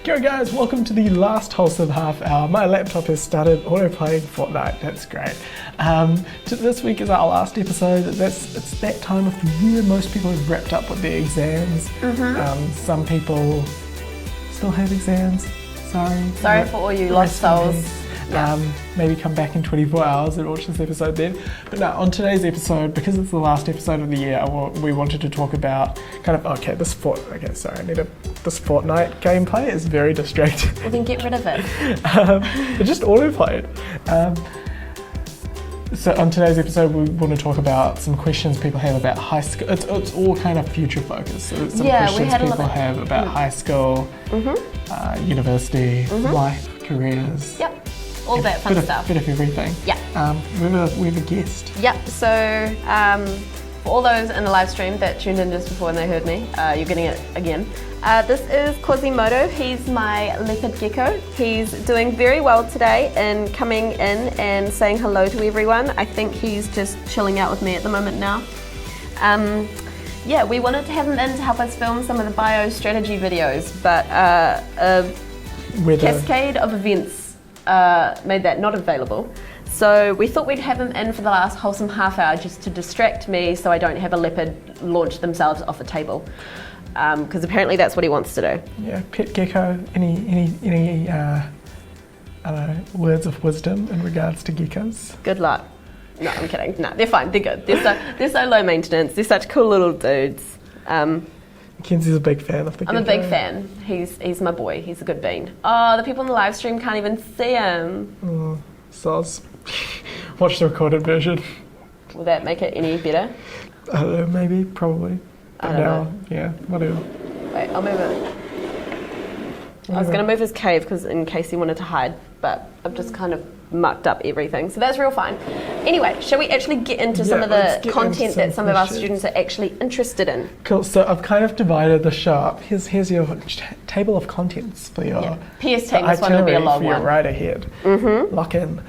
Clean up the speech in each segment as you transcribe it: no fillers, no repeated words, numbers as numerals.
G'day guys, welcome to the last Wholesome half hour. My laptop has started auto-playing Fortnite, that's great. This week is our last episode. It's that time of the year. Most people have wrapped up with their exams. Some people still have exams. Sorry for all you lost souls. Maybe come back in 24 hours and watch this episode then. But no, on today's episode, because it's the last episode of the year, we wanted to talk about this Fortnite gameplay is very distracting. Well, then get rid of it. It just autoplayed. So on today's episode, we want to talk about some questions people have about high school. It's all kind of future focused. So some questions people have about high school, university, life, careers. Yep. All that fun stuff. Bit of everything. Yeah. We have a guest. Yep. So for all those in the live stream that tuned in just before and they heard me, you're getting it again. This is Quasimodo. He's my leopard gecko. He's doing very well today in coming in and saying hello to everyone. I think he's just chilling out with me at the moment now. We wanted to have him in to help us film some of the bio strategy videos, but a cascade of events made that not available. So we thought we'd have him in for the last Wholesome half hour just to distract me so I don't have a leopard launch themselves off a table. Because apparently that's what he wants to do. Yeah, pet gecko, any words of wisdom in regards to geckos? Good luck. No, I'm kidding. No, they're fine, they're good. They're so low maintenance, they're such cool little dudes. Kenzie's a big fan of the gecko. I'm a big fan. He's my boy. He's a good bean. Oh, the people in the live stream can't even see him. Oh, soz. Watch the recorded version. Will that make it any better? I don't know, maybe, probably. I don't know. Yeah, whatever. Wait, I'll move it. I was going to move his cave because in case he wanted to hide, but I've just kind of mucked up everything, so that's real fine. Anyway, shall we actually get into some of the content that some of our students are actually interested in? Cool, so I've kind of divided the show up. Here's your table of contents for your PS team, this one will be a long one. Right ahead. Lock in.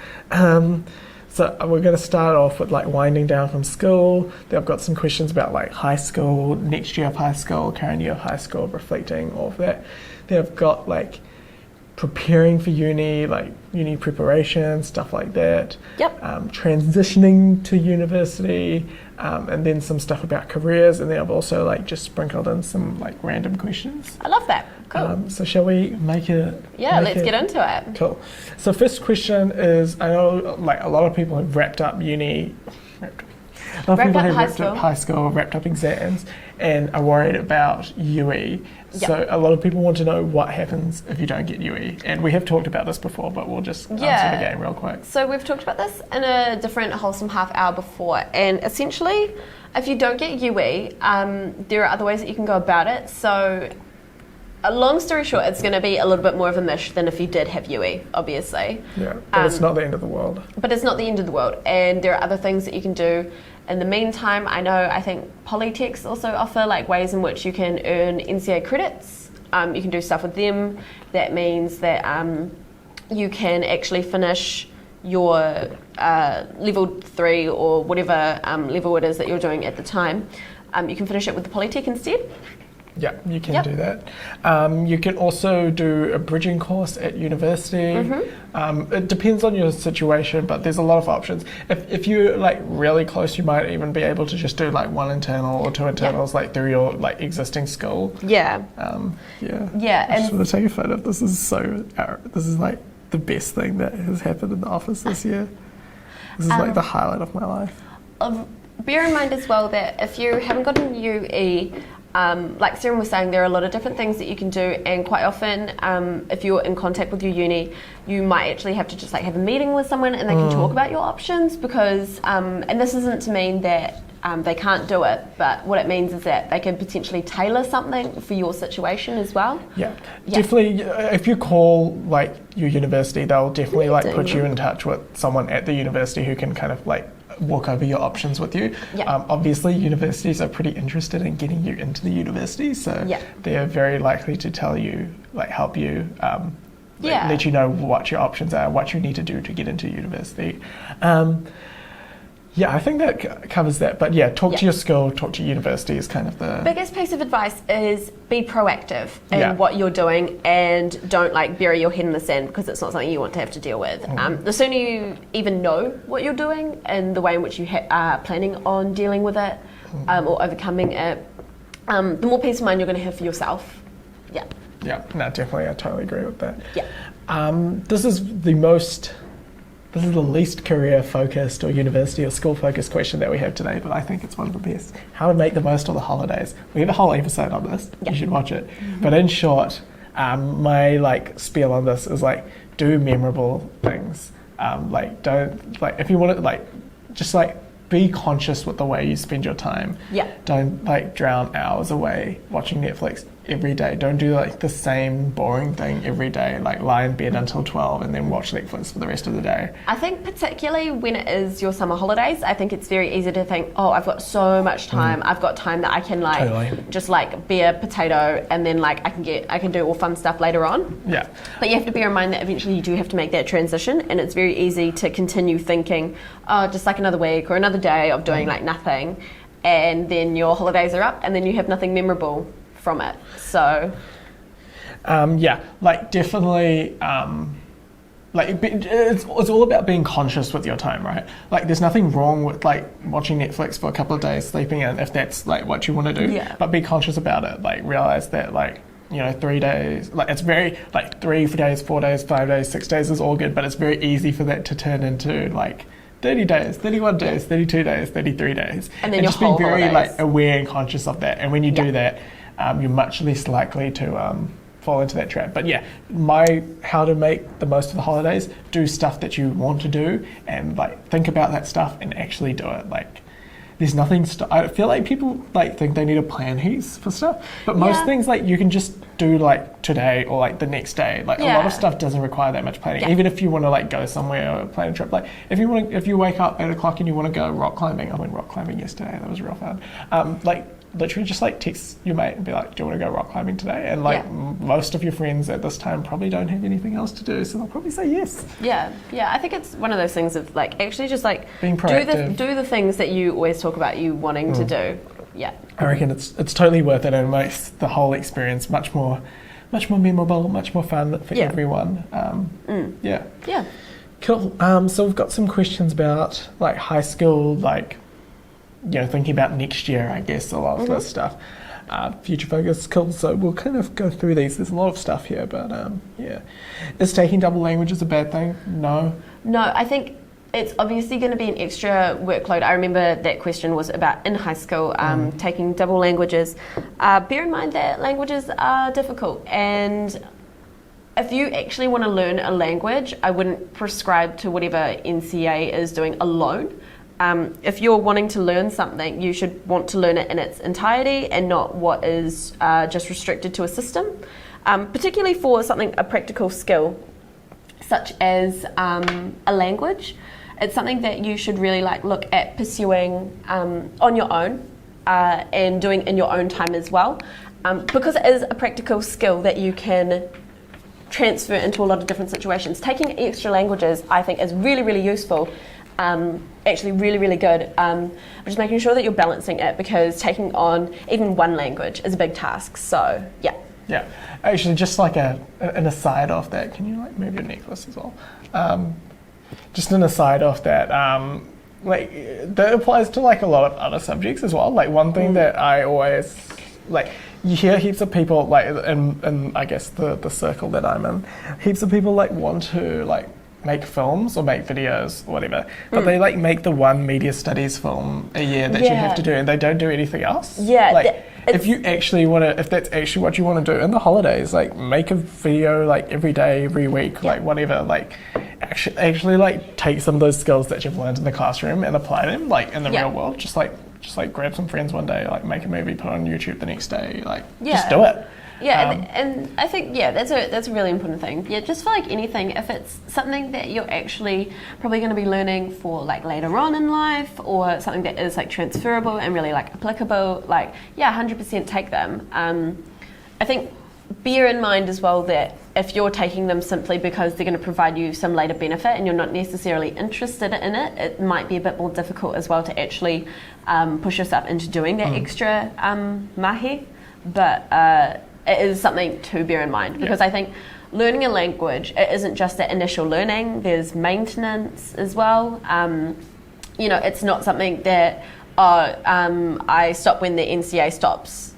So we're going to start off with like winding down from school. Then I've got some questions about like high school, next year of high school, current year of high school, reflecting all of that. Then I've got like preparing for uni, like uni preparation, stuff like that. Yep. Transitioning to university, and then some stuff about careers, and then I've also like just sprinkled in some like random questions. I love that. Cool. So shall we make it? Yeah, let's get into it. Cool. So first question is, I know like a lot of people have wrapped up uni. Wrapped up high school, wrapped up exams, and are worried about UE. Yep. So a lot of people want to know what happens if you don't get UE. And we have talked about this before, but we'll just answer the game real quick. So we've talked about this in a different Wholesome half hour before. And essentially, if you don't get UE, there are other ways that you can go about it. So a long story short, it's going to be a little bit more of a mish than if you did have UE, obviously. Yeah, but it's not the end of the world. But it's not the end of the world. And there are other things that you can do. In the meantime, I think Polytechs also offer like ways in which you can earn NCA credits. You can do stuff with them. That means that you can actually finish your level 3 or whatever level it is that you're doing at the time. You can finish it with the Polytech instead. Yeah, you can do that. You can also do a bridging course at university. It depends on your situation, but there's a lot of options. If you're like really close, you might even be able to just do like one internal or two internals like through your like existing school. Yeah. I and just want to take a photo. This is like the best thing that has happened in the office this year. This is like the highlight of my life. Bear in mind as well that if you haven't gotten UE, like Sarah was saying, there are a lot of different things that you can do, and quite often if you're in contact with your uni, you might actually have to just like have a meeting with someone and they can talk about your options, because and this isn't to mean that they can't do it, but what it means is that they can potentially tailor something for your situation as well. Yeah. Definitely, if you call like your university, they'll definitely like put you in touch with someone at the university who can kind of like walk over your options with you. Obviously, universities are pretty interested in getting you into the university, so they're very likely to tell you, like help you, let you know what your options are, what you need to do to get into university. Yeah, I think that covers that. But yeah, talk to your school, talk to your university is kind of the biggest piece of advice is be proactive in Yeah. what you're doing and don't like bury your head in the sand because it's not something you want to have to deal with. The sooner you even know what you're doing and the way in which you are planning on dealing with it or overcoming it, the more peace of mind you're going to have for yourself. Yeah. Yeah, no, definitely, I totally agree with that. Yeah. This is the least career focused or university or school focused question that we have today, but I think it's one of the best. How to make the most of the holidays. We have a whole episode on this. You should watch it. But in short, my like spiel on this is like do memorable things. Don't like if you want to like just like be conscious with the way you spend your time. Yeah. Don't like drown hours away watching Netflix every day. Don't do like the same boring thing every day, like lie in bed until 12 and then watch Netflix for the rest of the day. I think particularly when it is your summer holidays, I think it's very easy to think, oh, I've got so much time. I've got time that I can like Totally. just like be a potato and then like I can do all fun stuff later on. Yeah. But you have to bear in mind that eventually you do have to make that transition, and it's very easy to continue thinking, oh, just like another week or another day of doing like nothing, and then your holidays are up and then you have nothing memorable from it. So yeah, like definitely it's all about being conscious with your time, right? Like there's nothing wrong with like watching Netflix for a couple of days, sleeping in if that's like what you want to do. Yeah. But be conscious about it. Like realize that like 3 days, like it's very like 3 days, 4 days, 5 days, 6 days is all good, but it's very easy for that to turn into like 30 days, 31 days, 32 days, 33 days. And then your just be whole very holidays. like aware and conscious of that. And when you do that, you're much less likely to fall into that trap. But yeah, how to make the most of the holidays, do stuff that you want to do and like think about that stuff and actually do it. Like there's nothing, I feel like people like think they need to plan heaps for stuff, but most things like you can just do like today or like the next day. Like a lot of stuff doesn't require that much planning. Even if you want to like go somewhere or plan a trip, like if you wake up at 8 o'clock and you want to go rock climbing, I went rock climbing yesterday, that was real fun. Like literally just like text your mate and be like, do you want to go rock climbing today? And like most of your friends at this time probably don't have anything else to do, so they'll probably say yes. Yeah, I think it's one of those things of like actually just like being proactive. do the things that you always talk about you wanting to do. Yeah, I reckon it's totally worth it, and it makes the whole experience much more memorable, much more fun for everyone. Yeah. Cool. So we've got some questions about like high school, like thinking about next year, I guess, a lot of this stuff. Future focus, cool. So we'll kind of go through these. There's a lot of stuff here, but is taking double languages a bad thing? No, I think it's obviously going to be an extra workload. I remember that question was about in high school, taking double languages. Bear in mind that languages are difficult, and if you actually want to learn a language, I wouldn't prescribe to whatever NCA is doing alone. If you're wanting to learn something, you should want to learn it in its entirety and not what is just restricted to a system, particularly for a practical skill such as a language. It's something that you should really look at pursuing on your own and doing in your own time as well, because it is a practical skill that you can transfer into a lot of different situations. Taking extra languages, I think, is really, really useful. Actually really, really good. But just making sure that you're balancing it, because taking on even one language is a big task. So, yeah. Yeah. Actually, just like an aside off that, can you like move your necklace as well? Just an aside off that, like that applies to like a lot of other subjects as well. Like one thing that I always like, you hear heaps of people like in I guess the circle that I'm in, heaps of people like want to like make films or make videos or whatever, but they like make the one media studies film a year that you have to do, and they don't do anything else. Like if you actually want to, if that's actually what you want to do in the holidays, like make a video like every day, every week, like whatever, like actually like take some of those skills that you've learned in the classroom and apply them like in the real world. Just like grab some friends one day, like make a movie, put it on YouTube the next day, like just do it. Yeah, and I think that's a really important thing. Yeah, just for like anything, if it's something that you're actually probably going to be learning for like later on in life, or something that is like transferable and really like applicable, like 100% take them. I think bear in mind as well that if you're taking them simply because they're going to provide you some later benefit and you're not necessarily interested in it, it might be a bit more difficult as well to actually push yourself into doing that extra mahi. But it is something to bear in mind, because I think learning a language, it isn't just that initial learning, there's maintenance as well. It's not something that I stop when the NCA stops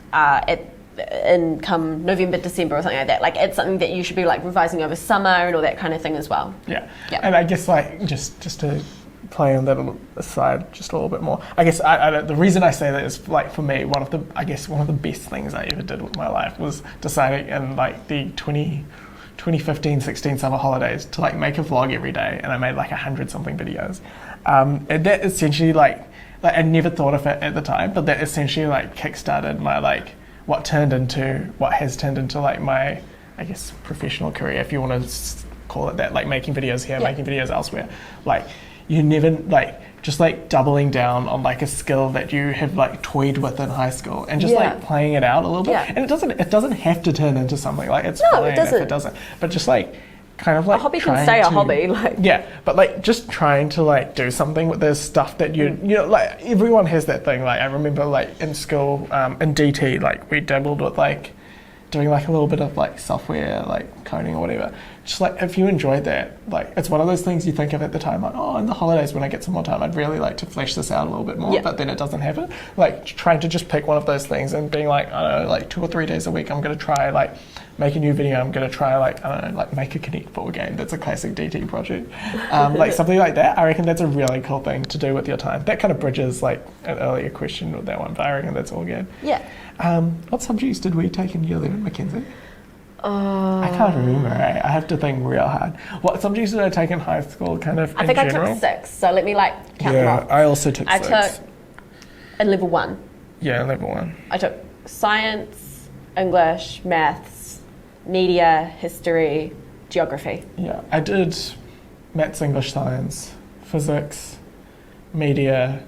in come November, December or something like that. Like, it's something that you should be like revising over summer and all that kind of thing as well. Yeah. And I guess like just to play on that aside just a little bit more, I guess the reason I say that is, like, for me, one of the best things I ever did with my life was deciding in like the 2015-16 summer holidays to like make a vlog every day, and I made like 100 something videos. And that essentially like I never thought of it at the time, but that essentially like kickstarted my like what has turned into like my, I guess, professional career, if you want to call it that, like making videos here, making videos elsewhere. Like, you never like just like doubling down on like a skill that you have like toyed with in high school and just like playing it out a little bit. And it doesn't have to turn into something. Like, it's fine if it doesn't. But just like kind of like a hobby can stay a hobby, like but like just trying to like do something with this stuff that you know, like everyone has that thing. Like, I remember like in school, in DT, like we dabbled with like doing like a little bit of like software, like coding or whatever. Just like, if you enjoyed that, like it's one of those things you think of at the time, like, oh, in the holidays when I get some more time, I'd really like to flesh this out a little bit more, but then it doesn't happen. Like, trying to just pick one of those things and being like, I don't know, like 2 or 3 days a week, I'm going to try like make a new video, I'm going to try like, I don't know, like make a Connect board game. That's a classic DT project. Like something like that. I reckon that's a really cool thing to do with your time. That kind of bridges like an earlier question with that one, but I reckon that's all good. What subjects did we take in year 11, Mackenzie? I can't remember. I have to think real hard. What subjects did I take in high school, kind of I think I took 6, so let me like count them up. I also took 6. I took in level 1. Yeah, level 1. I took science, English, maths, media, history, geography. Yeah, I did maths, English, science, physics, media,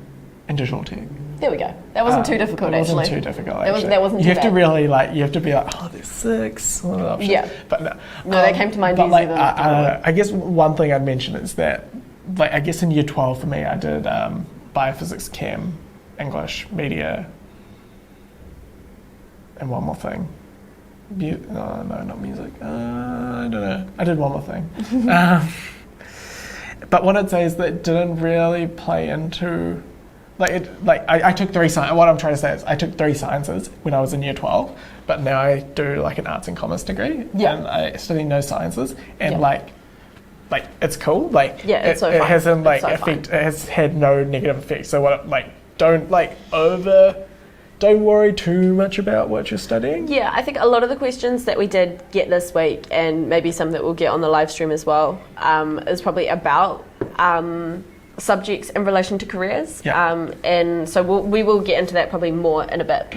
and digital tech. There we go. That wasn't too difficult, actually. It wasn't too difficult, actually. That wasn't too bad. To really, like, you have to be like, oh, there's 6. What are the options? Yeah. But no. No, they came to mind easier like, than I don't know. I guess one thing I'd mention is that, like, I guess in year 12 for me, I did biophysics, chem, English, media, and one more thing. No, not music. I don't know. I did one more thing. But what I'd say is that it didn't really play into... I took 3 sciences. What I'm trying to say is I took 3 sciences when I was in year 12, but now I do like an arts and commerce degree, and I study no sciences, and like it's cool. Like, it's so fun. It hasn't like so effect. fun. It has had no negative effect. So what don't worry too much about what you're studying. Yeah, I think a lot of the questions that we did get this week, and maybe some that we'll get on the live stream as well, is probably about subjects in relation to careers. And so we will get into that probably more in a bit.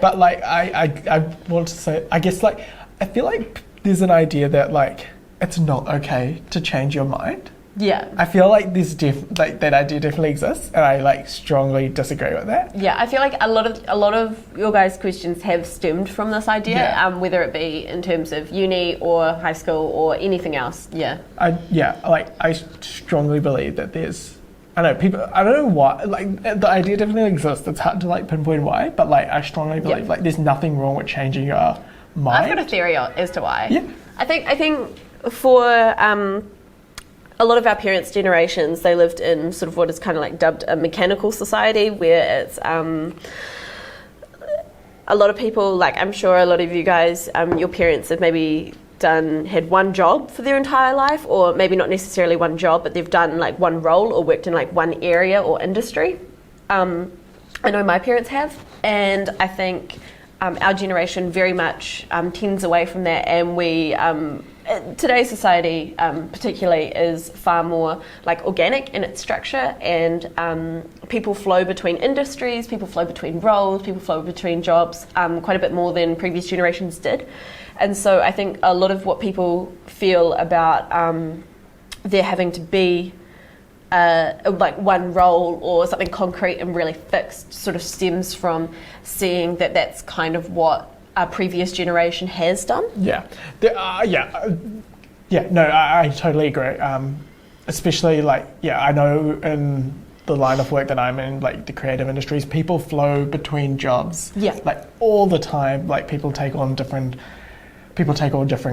But like I want to say, I guess like I feel like there's an idea that like it's not okay to change your mind. I feel like there's that idea definitely exists, and I like strongly disagree with that. I feel like a lot of your guys' questions have stemmed from this idea, whether it be in terms of uni or high school or anything else. I strongly believe that there's, I don't know why, like the idea definitely exists. It's hard to like pinpoint why, but like I strongly believe like there's nothing wrong with changing your mind. I've got a theory as to why. I think for a lot of our parents' generations, they lived in sort of what is kind of like dubbed a mechanical society, where it's a lot of people, like I'm sure a lot of you guys, your parents have maybe had one job for their entire life, or maybe not necessarily one job, but they've done like one role or worked in like one area or industry. I know my parents have, and I think our generation very much tends away from that, and we today's society particularly is far more like organic in its structure, and people flow between industries, people flow between roles, people flow between jobs quite a bit more than previous generations did. And so I think a lot of what people feel about there having to be like one role or something concrete and really fixed sort of stems from seeing that that's kind of what a previous generation has done. Yeah, no, I totally agree. Especially like, I know in the line of work that I'm in, like the creative industries, people flow between jobs. Yeah. Like all the time, like people take on different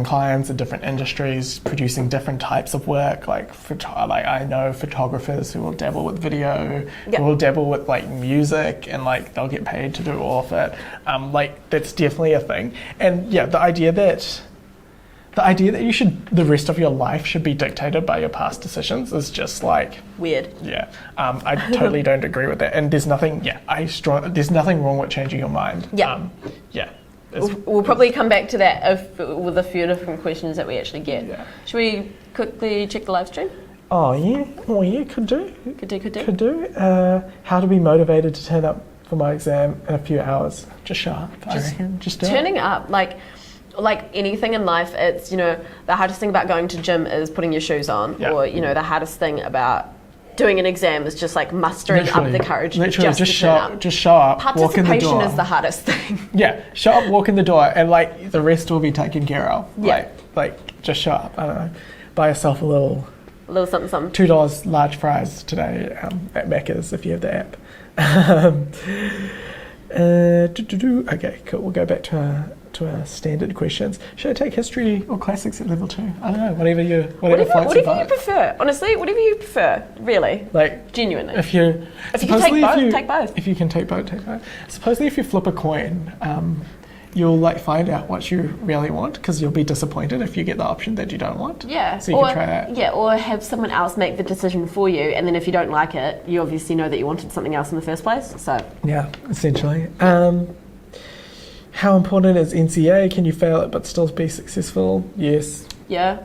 clients in different industries, producing different types of work. Like I know photographers who will dabble with video, who will dabble with like music, and like they'll get paid to do all of it. Like that's definitely a thing. And yeah, the idea that the rest of your life should be dictated by your past decisions is just like weird. Yeah, I totally don't agree with that. And there's nothing. There's nothing wrong with changing your mind. Yeah. We'll probably come back to that with a few different questions that we actually get. Yeah. Should we quickly check the live stream? Oh yeah, could do. Could do. How to be motivated to turn up for my exam in a few hours? Just show up. I reckon. Just turning up, like anything in life, it's, the hardest thing about going to gym is putting your shoes on, or the hardest thing about doing an exam is just like mustering up the courage. Literally, just show up, walk in the door. Participation is the hardest thing. Yeah, show up, walk in the door, and like the rest will be taken care of. Yeah. Like just show up. I don't know, buy yourself a little something. $2 large fries today at Macca's if you have the app. Okay, cool. We'll go back to our standard questions. Should I take history or classics at level 2? I don't know. Whatever floats your boat. You prefer. Honestly, whatever you prefer. Really. Like genuinely. If you can take both, take both. If you can take both, take both. Supposedly, if you flip a coin, you'll like find out what you really want, because you'll be disappointed if you get the option that you don't want. Yeah. So you can try that. Yeah, or have someone else make the decision for you, and then if you don't like it, you obviously know that you wanted something else in the first place. So. Yeah, essentially. How important is NCA? Can you fail it but still be successful? Yes. Yeah.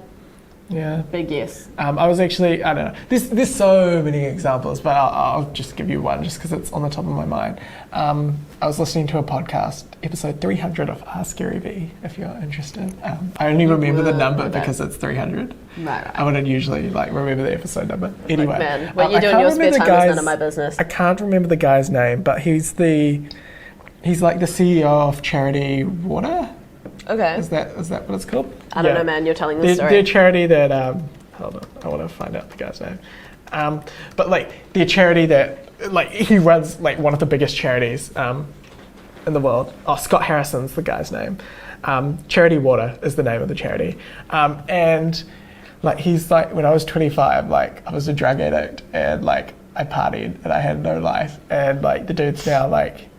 Yeah. Big yes. I was actually, I don't know. There's so many examples, but I'll just give you one just because it's on the top of my mind. I was listening to a podcast, episode 300 of Ask Gary V, if you're interested. I only remember the number because it's 300. Right. I wouldn't usually remember the episode number. Anyway. Look, man, what you do in your spare time is none of my business. I can't remember the guy's name, but he's like the CEO of Charity Water. Okay. Is that what it's called? I don't know, man. You're telling the story. They're a charity that hold on, I want to find out the guy's name. But like they're a charity that like he runs like one of the biggest charities in the world. Oh, Scott Harrison's the guy's name. Charity Water is the name of the charity. And like he's like, when I was 25, like I was a drug addict and like I partied and I had no life. And like the dude's now like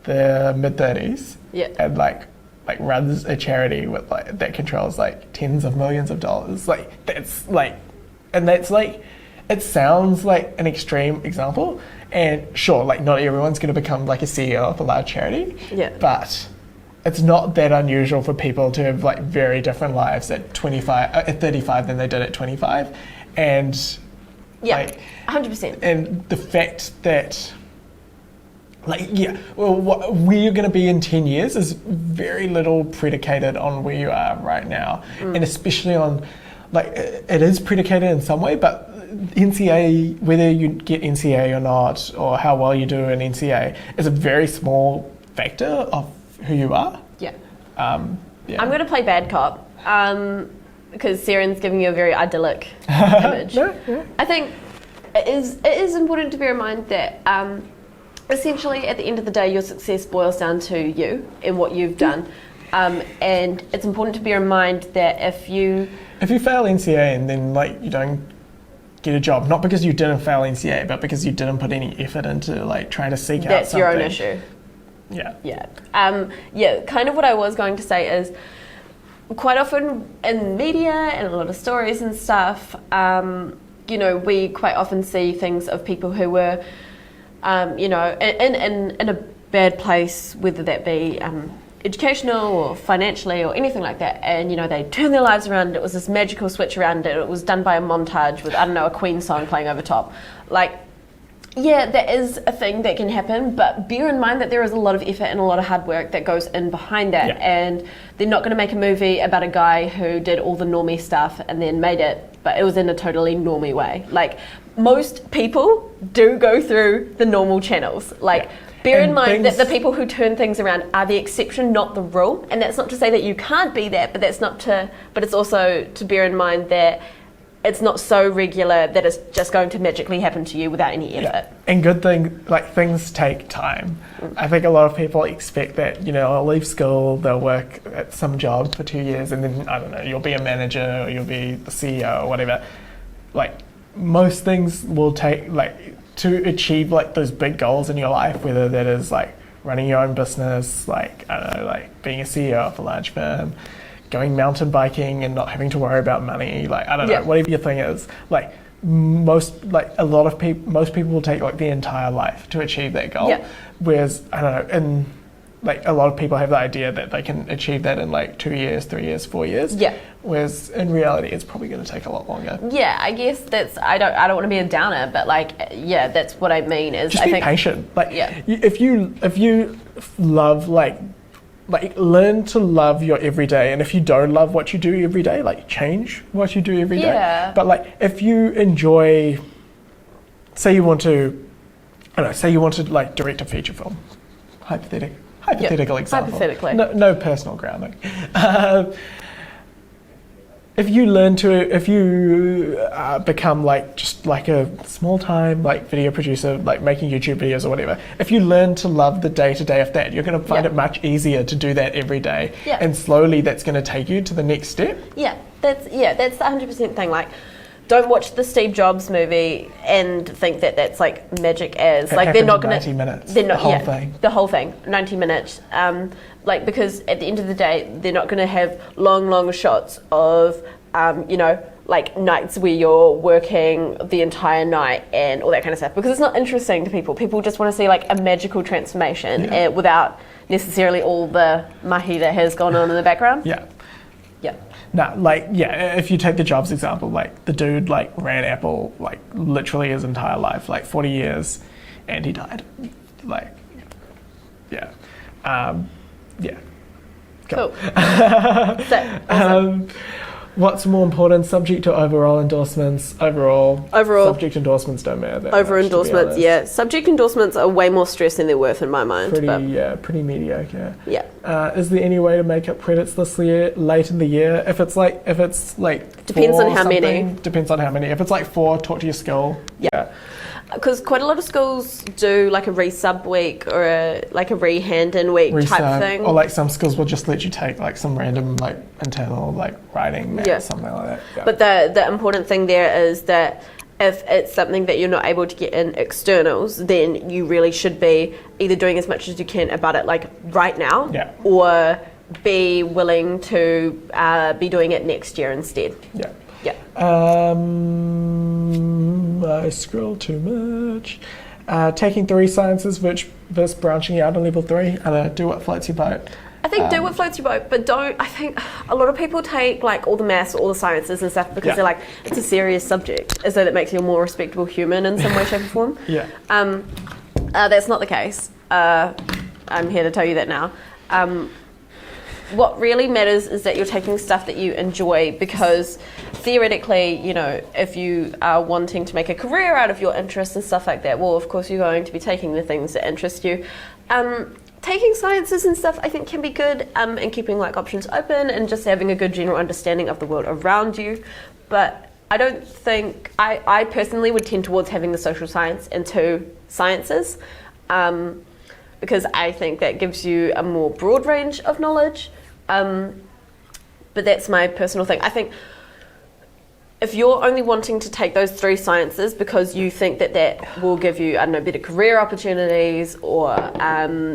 the mid-30s. Yeah. And like runs a charity with like that controls like tens of millions of dollars. Like that's like, and that's like, it sounds like an extreme example, and sure, like not everyone's going to become like a CEO of a large charity. Yeah. But it's not that unusual for people to have like very different lives at 35 than they did at 25, and yeah, like 100%. And the fact that. Like, yeah, well, where you're going to be in 10 years is very little predicated on where you are right now. And especially on, like, it is predicated in some way, but NCA, whether you get NCA or not, or how well you do in NCA, is a very small factor of who you are. Yeah. Yeah. I'm going to play bad cop, because Saren's giving you a very idyllic image. Yeah. I think it is important to bear in mind that essentially, at the end of the day, your success boils down to you and what you've done. And it's important to bear in mind that if you fail NCA and then like you don't get a job, not because you didn't fail NCA, but because you didn't put any effort into like trying to seek out something. That's your own issue. Yeah. Yeah. Kind of what I was going to say is, quite often in media and a lot of stories and stuff, we quite often see things of people who were in a bad place, whether that be educational or financially or anything like that, and they turned their lives around. It was this magical switch around it. It was done by a montage with, I don't know, a Queen song playing over top. Like, yeah, that is a thing that can happen, but bear in mind that there is a lot of effort and a lot of hard work that goes in behind that. Yeah. And they're not going to make a movie about a guy who did all the normie stuff and then made it, but it was in a totally normie way. Like, most people do go through the normal channels. Like, Bear in mind that the people who turn things around are the exception, not the rule. And that's not to say that you can't be that, but it's also to bear in mind that it's not so regular that it's just going to magically happen to you without any effort. Yeah. And good thing, like, things take time. I think a lot of people expect that, I'll leave school, they'll work at some job for 2 years, and then, I don't know, you'll be a manager or you'll be the CEO or whatever. Like, most things will take, like, to achieve, like, those big goals in your life, whether that is, like, running your own business, like, I don't know, like, being a CEO of a large firm, going mountain biking and not having to worry about money, like, I don't know, whatever your thing is, like, most people will take, like, the entire life to achieve that goal. Yeah. Whereas, I don't know, and, like, a lot of people have the idea that they can achieve that in, like, 2 years, 3 years, 4 years. Yeah. Whereas in reality, it's probably going to take a lot longer. Yeah, I guess I don't want to be a downer, but, like, yeah, that's what I mean is just be patient. Like, if you love, like, learn to love your everyday, and if you don't love what you do every day, like, change what you do every day. Yeah. But, like, if you enjoy, say you want to like direct a feature film, hypothetical example. Hypothetically. No personal grounding. If you become, like, just like a small time, like, video producer, like making YouTube videos or whatever, if you learn to love the day-to-day of that, you're going to find it much easier to do that every day. Yeah. And slowly that's going to take you to the next step. Yeah, that's the 100% thing. Like, don't watch the Steve Jobs movie and think that that's, like, magic as. Like, they're not going to... 90 minutes, the whole thing, 90 minutes. Like, because at the end of the day, they're not going to have long shots of, like, nights where you're working the entire night and all that kind of stuff, because it's not interesting to people. People just want to see, like, a magical transformation without necessarily all the mahi that has gone on in the background. Yeah. Yeah. No, like, if you take the Jobs example, like, the dude, like, ran Apple, like, literally his entire life, like, 40 years, and he died. Like, yeah. Cool. Awesome. What's more important, subject or overall endorsements? Overall. Subject endorsements don't matter that much, endorsements, yeah. Subject endorsements are way more stress than they're worth in my mind. Pretty mediocre. Yeah. Is there any way to make up credits this year, late in the year? If it's like depends on how many. Depends on how many. If it's like 4, talk to your school. Yeah. Because quite a lot of schools do, like, a resub week or a re-hand-in week type thing. Or, like, some schools will just let you take, like, some random, like, internal, like, writing, something like that. Yeah. But the important thing there is that if it's something that you're not able to get in externals, then you really should be either doing as much as you can about it, like, right now, or be willing to be doing it next year instead. Yeah. Yeah. I scroll too much. Taking 3 sciences versus branching out on level 3. I don't know, do what floats your boat. I think do what floats your boat, but don't. I think a lot of people take, like, all the maths, all the sciences and stuff because they're like, it's a serious subject, as though that makes you a more respectable human in some way, shape or form. Yeah. That's not the case. I'm here to tell you that now. What really matters is that you're taking stuff that you enjoy, because theoretically, if you are wanting to make a career out of your interests and stuff like that, well, of course you're going to be taking the things that interest you. Taking sciences and stuff, I think, can be good, and keeping, like, options open and just having a good general understanding of the world around you. But I don't think... I personally would tend towards having the social science and 2 sciences, because I think that gives you a more broad range of knowledge. But that's my personal thing. I think if you're only wanting to take those 3 sciences because you think that will give you, I don't know, better career opportunities, or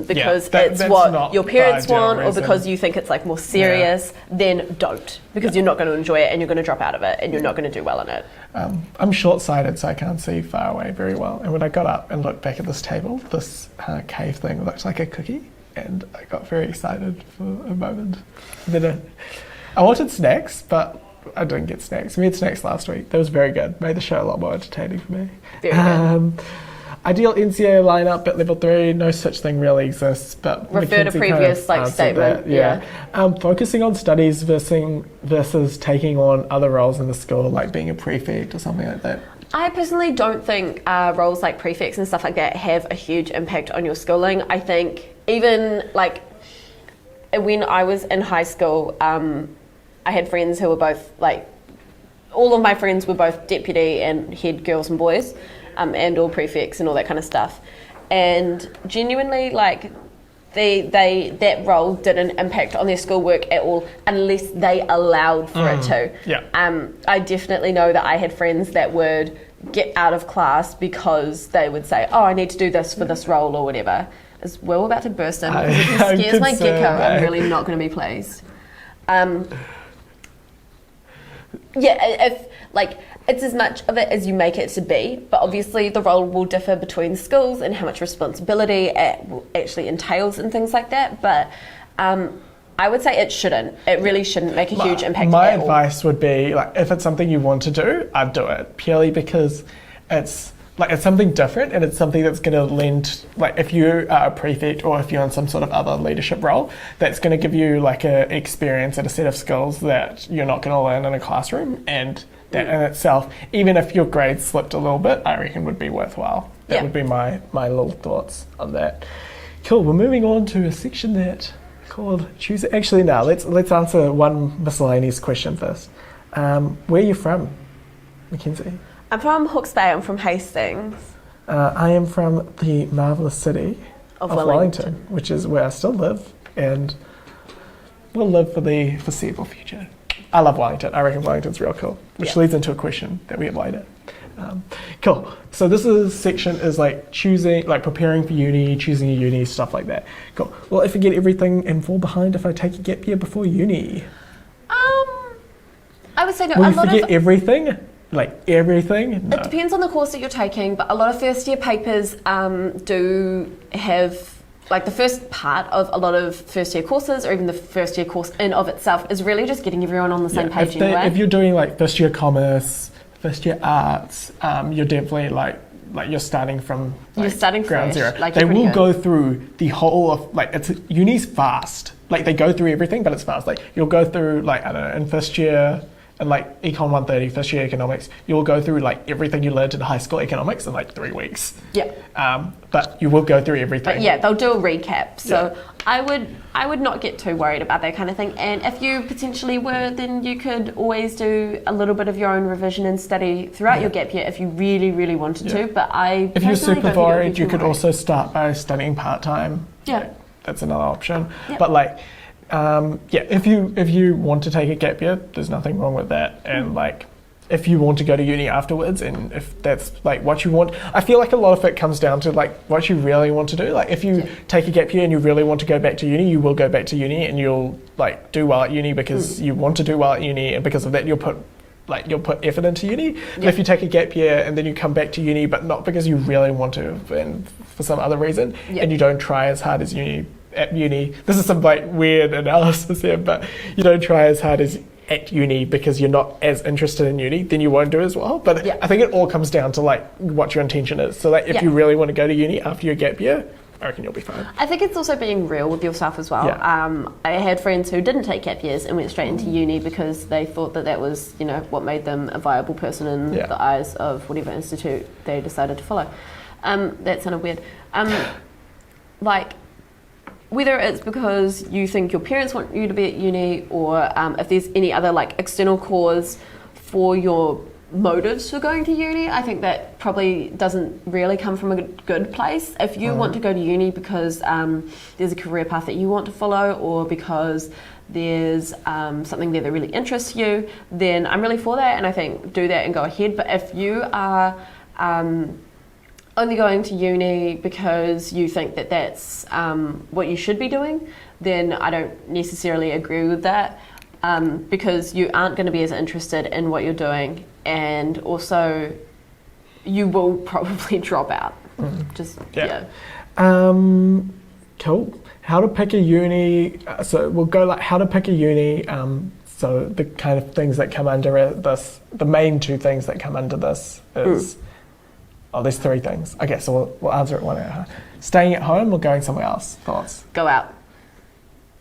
because it's what your parents want, or because you think it's, like, more serious, then don't. Because you're not going to enjoy it, and you're going to drop out of it, and you're not going to do well in it. I'm short-sighted, so I can't see far away very well. And when I got up and looked back at this table, this cave thing looked like a cookie, and I got very excited for a moment. Then I wanted snacks, but I didn't get snacks. We had snacks last week. That was very good. Made the show a lot more entertaining for me. Very good. Ideal NCA lineup at level 3, no such thing really exists, but refer to previous statement. Focusing on studies versus taking on other roles in the school, like being a prefect or something like that. I personally don't think roles like prefects and stuff like that have a huge impact on your schooling. I think even like when I was in high school, I had friends who were both like, all of my friends were both deputy and head girls and boys, and all prefects and all that kind of stuff. And genuinely, like, that role didn't impact on their schoolwork at all unless they allowed for it to. Yeah. I definitely know that I had friends that would get out of class because they would say, oh, I need to do this for this role or whatever. Is Will about to burst in? Because if he scares my gecko, I'm really not going to be pleased. If like, it's as much of it as you make it to be, but obviously the role will differ between schools and how much responsibility it actually entails and things like that. But I would say it shouldn't. It really shouldn't make a huge impact. My advice would be, like, if it's something you want to do, I'd do it, purely because it's something different and it's something that's going to lend, like, if you are a prefect or if you're in some sort of other leadership role, that's going to give you like a experience and a set of skills that you're not going to learn in a classroom, and that in itself, even if your grades slipped a little bit, I reckon would be worthwhile. That would be my little thoughts on that. Cool, we're moving on to a section that called Choose It. Actually, now let's answer one miscellaneous question first. Where are you from, Mackenzie? I'm from Hawke's Bay. I'm from Hastings. I am from the marvellous city of Wellington, which is where I still live and will live for the foreseeable future. I love Wellington. I reckon Wellington's real cool, which leads into a question that we have later. Cool. So this section is like choosing, like preparing for uni, choosing a uni, stuff like that. Cool. Well, if I get everything and fall behind, if I take a gap year before uni, I would say no. Will you forget everything? Like everything? No. It depends on the course that you're taking, but a lot of first year papers do have, like, the first part of a lot of first year courses, or even the first year course in of itself, is really just getting everyone on the same page anyway. If you're doing like first year commerce, first year arts, you're definitely like you're starting from ground fresh, zero. like they will go through the whole of, like, uni's fast. Like, they go through everything, but it's fast. Like, you'll go through, like, I don't know, in first year, and like Econ 130, first year economics, you'll go through like everything you learned in high school economics in like 3 weeks. Yeah. But you will go through everything. But yeah, they'll do a recap. So I would not get too worried about that kind of thing. And if you potentially were, then you could always do a little bit of your own revision and study throughout your gap year if you really, really wanted to. But if you're super worried, you could also start by studying part-time. Yeah. That's another option. Yep. But like, if you want to take a gap year, there's nothing wrong with that. And like, if you want to go to uni afterwards, and if that's like what you want, I feel like a lot of it comes down to like what you really want to do. Like, if you take a gap year and you really want to go back to uni, you will go back to uni, and you'll like do well at uni because you want to do well at uni, and because of that you'll put effort into uni. And if you take a gap year and then you come back to uni, but not because you really want to, and for some other reason, and you don't try as hard as at uni, this is some like weird analysis here, but you don't try as hard as at uni because you're not as interested in uni, then you won't do as well. But I think it all comes down to like what your intention is. So like, if you really want to go to uni after your gap year, I reckon you'll be fine. I think it's also being real with yourself as well. I had friends who didn't take gap years and went straight into uni because they thought that was, you know, what made them a viable person in the eyes of whatever institute they decided to follow. That sounded weird. Like, whether it's because you think your parents want you to be at uni, or if there's any other like external cause for your motives for going to uni, I think that probably doesn't really come from a good place. If you want to go to uni because there's a career path that you want to follow, or because there's something there that really interests you, then I'm really for that, and I think do that and go ahead. But if you are only going to uni because you think that that's what you should be doing, then I don't necessarily agree with that, because you aren't going to be as interested in what you're doing, and also you will probably drop out. Cool. How to pick a uni. So we'll go like how to pick a uni. So the kind of things that come under this, the main 2 things that come under this is... there's 3 things. Okay, so we'll answer it one at a time. Staying at home or going somewhere else? Thoughts? Go out.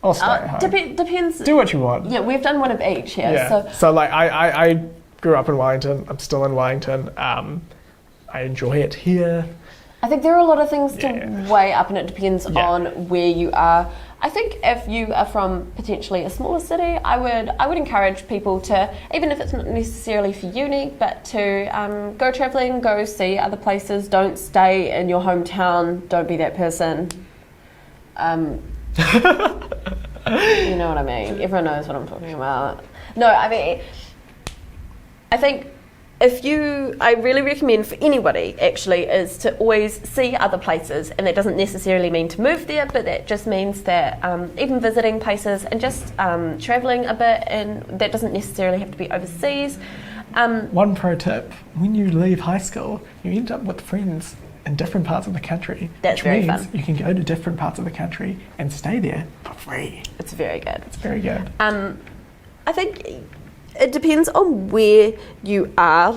Or stay at home. Depends. Do what you want. Yeah, we've done one of each here. Yeah. So like I grew up in Wellington. I'm still in Wellington. I enjoy it here. I think there are a lot of things to weigh up, and it depends on where you are. I think if you are from potentially a smaller city, I would encourage people to, even if it's not necessarily for uni, but to go travelling, go see other places. Don't stay in your hometown. Don't be that person. You know what I mean? Everyone knows what I'm talking about. No, I mean, I think I really recommend for anybody actually is to always see other places, and that doesn't necessarily mean to move there, but that just means that even visiting places and just travelling a bit, and that doesn't necessarily have to be overseas. One pro tip, when you leave high school, you end up with friends in different parts of the country. That's very fun. You can go to different parts of the country and stay there for free. It's very good. It's very good. I think it depends on where you are,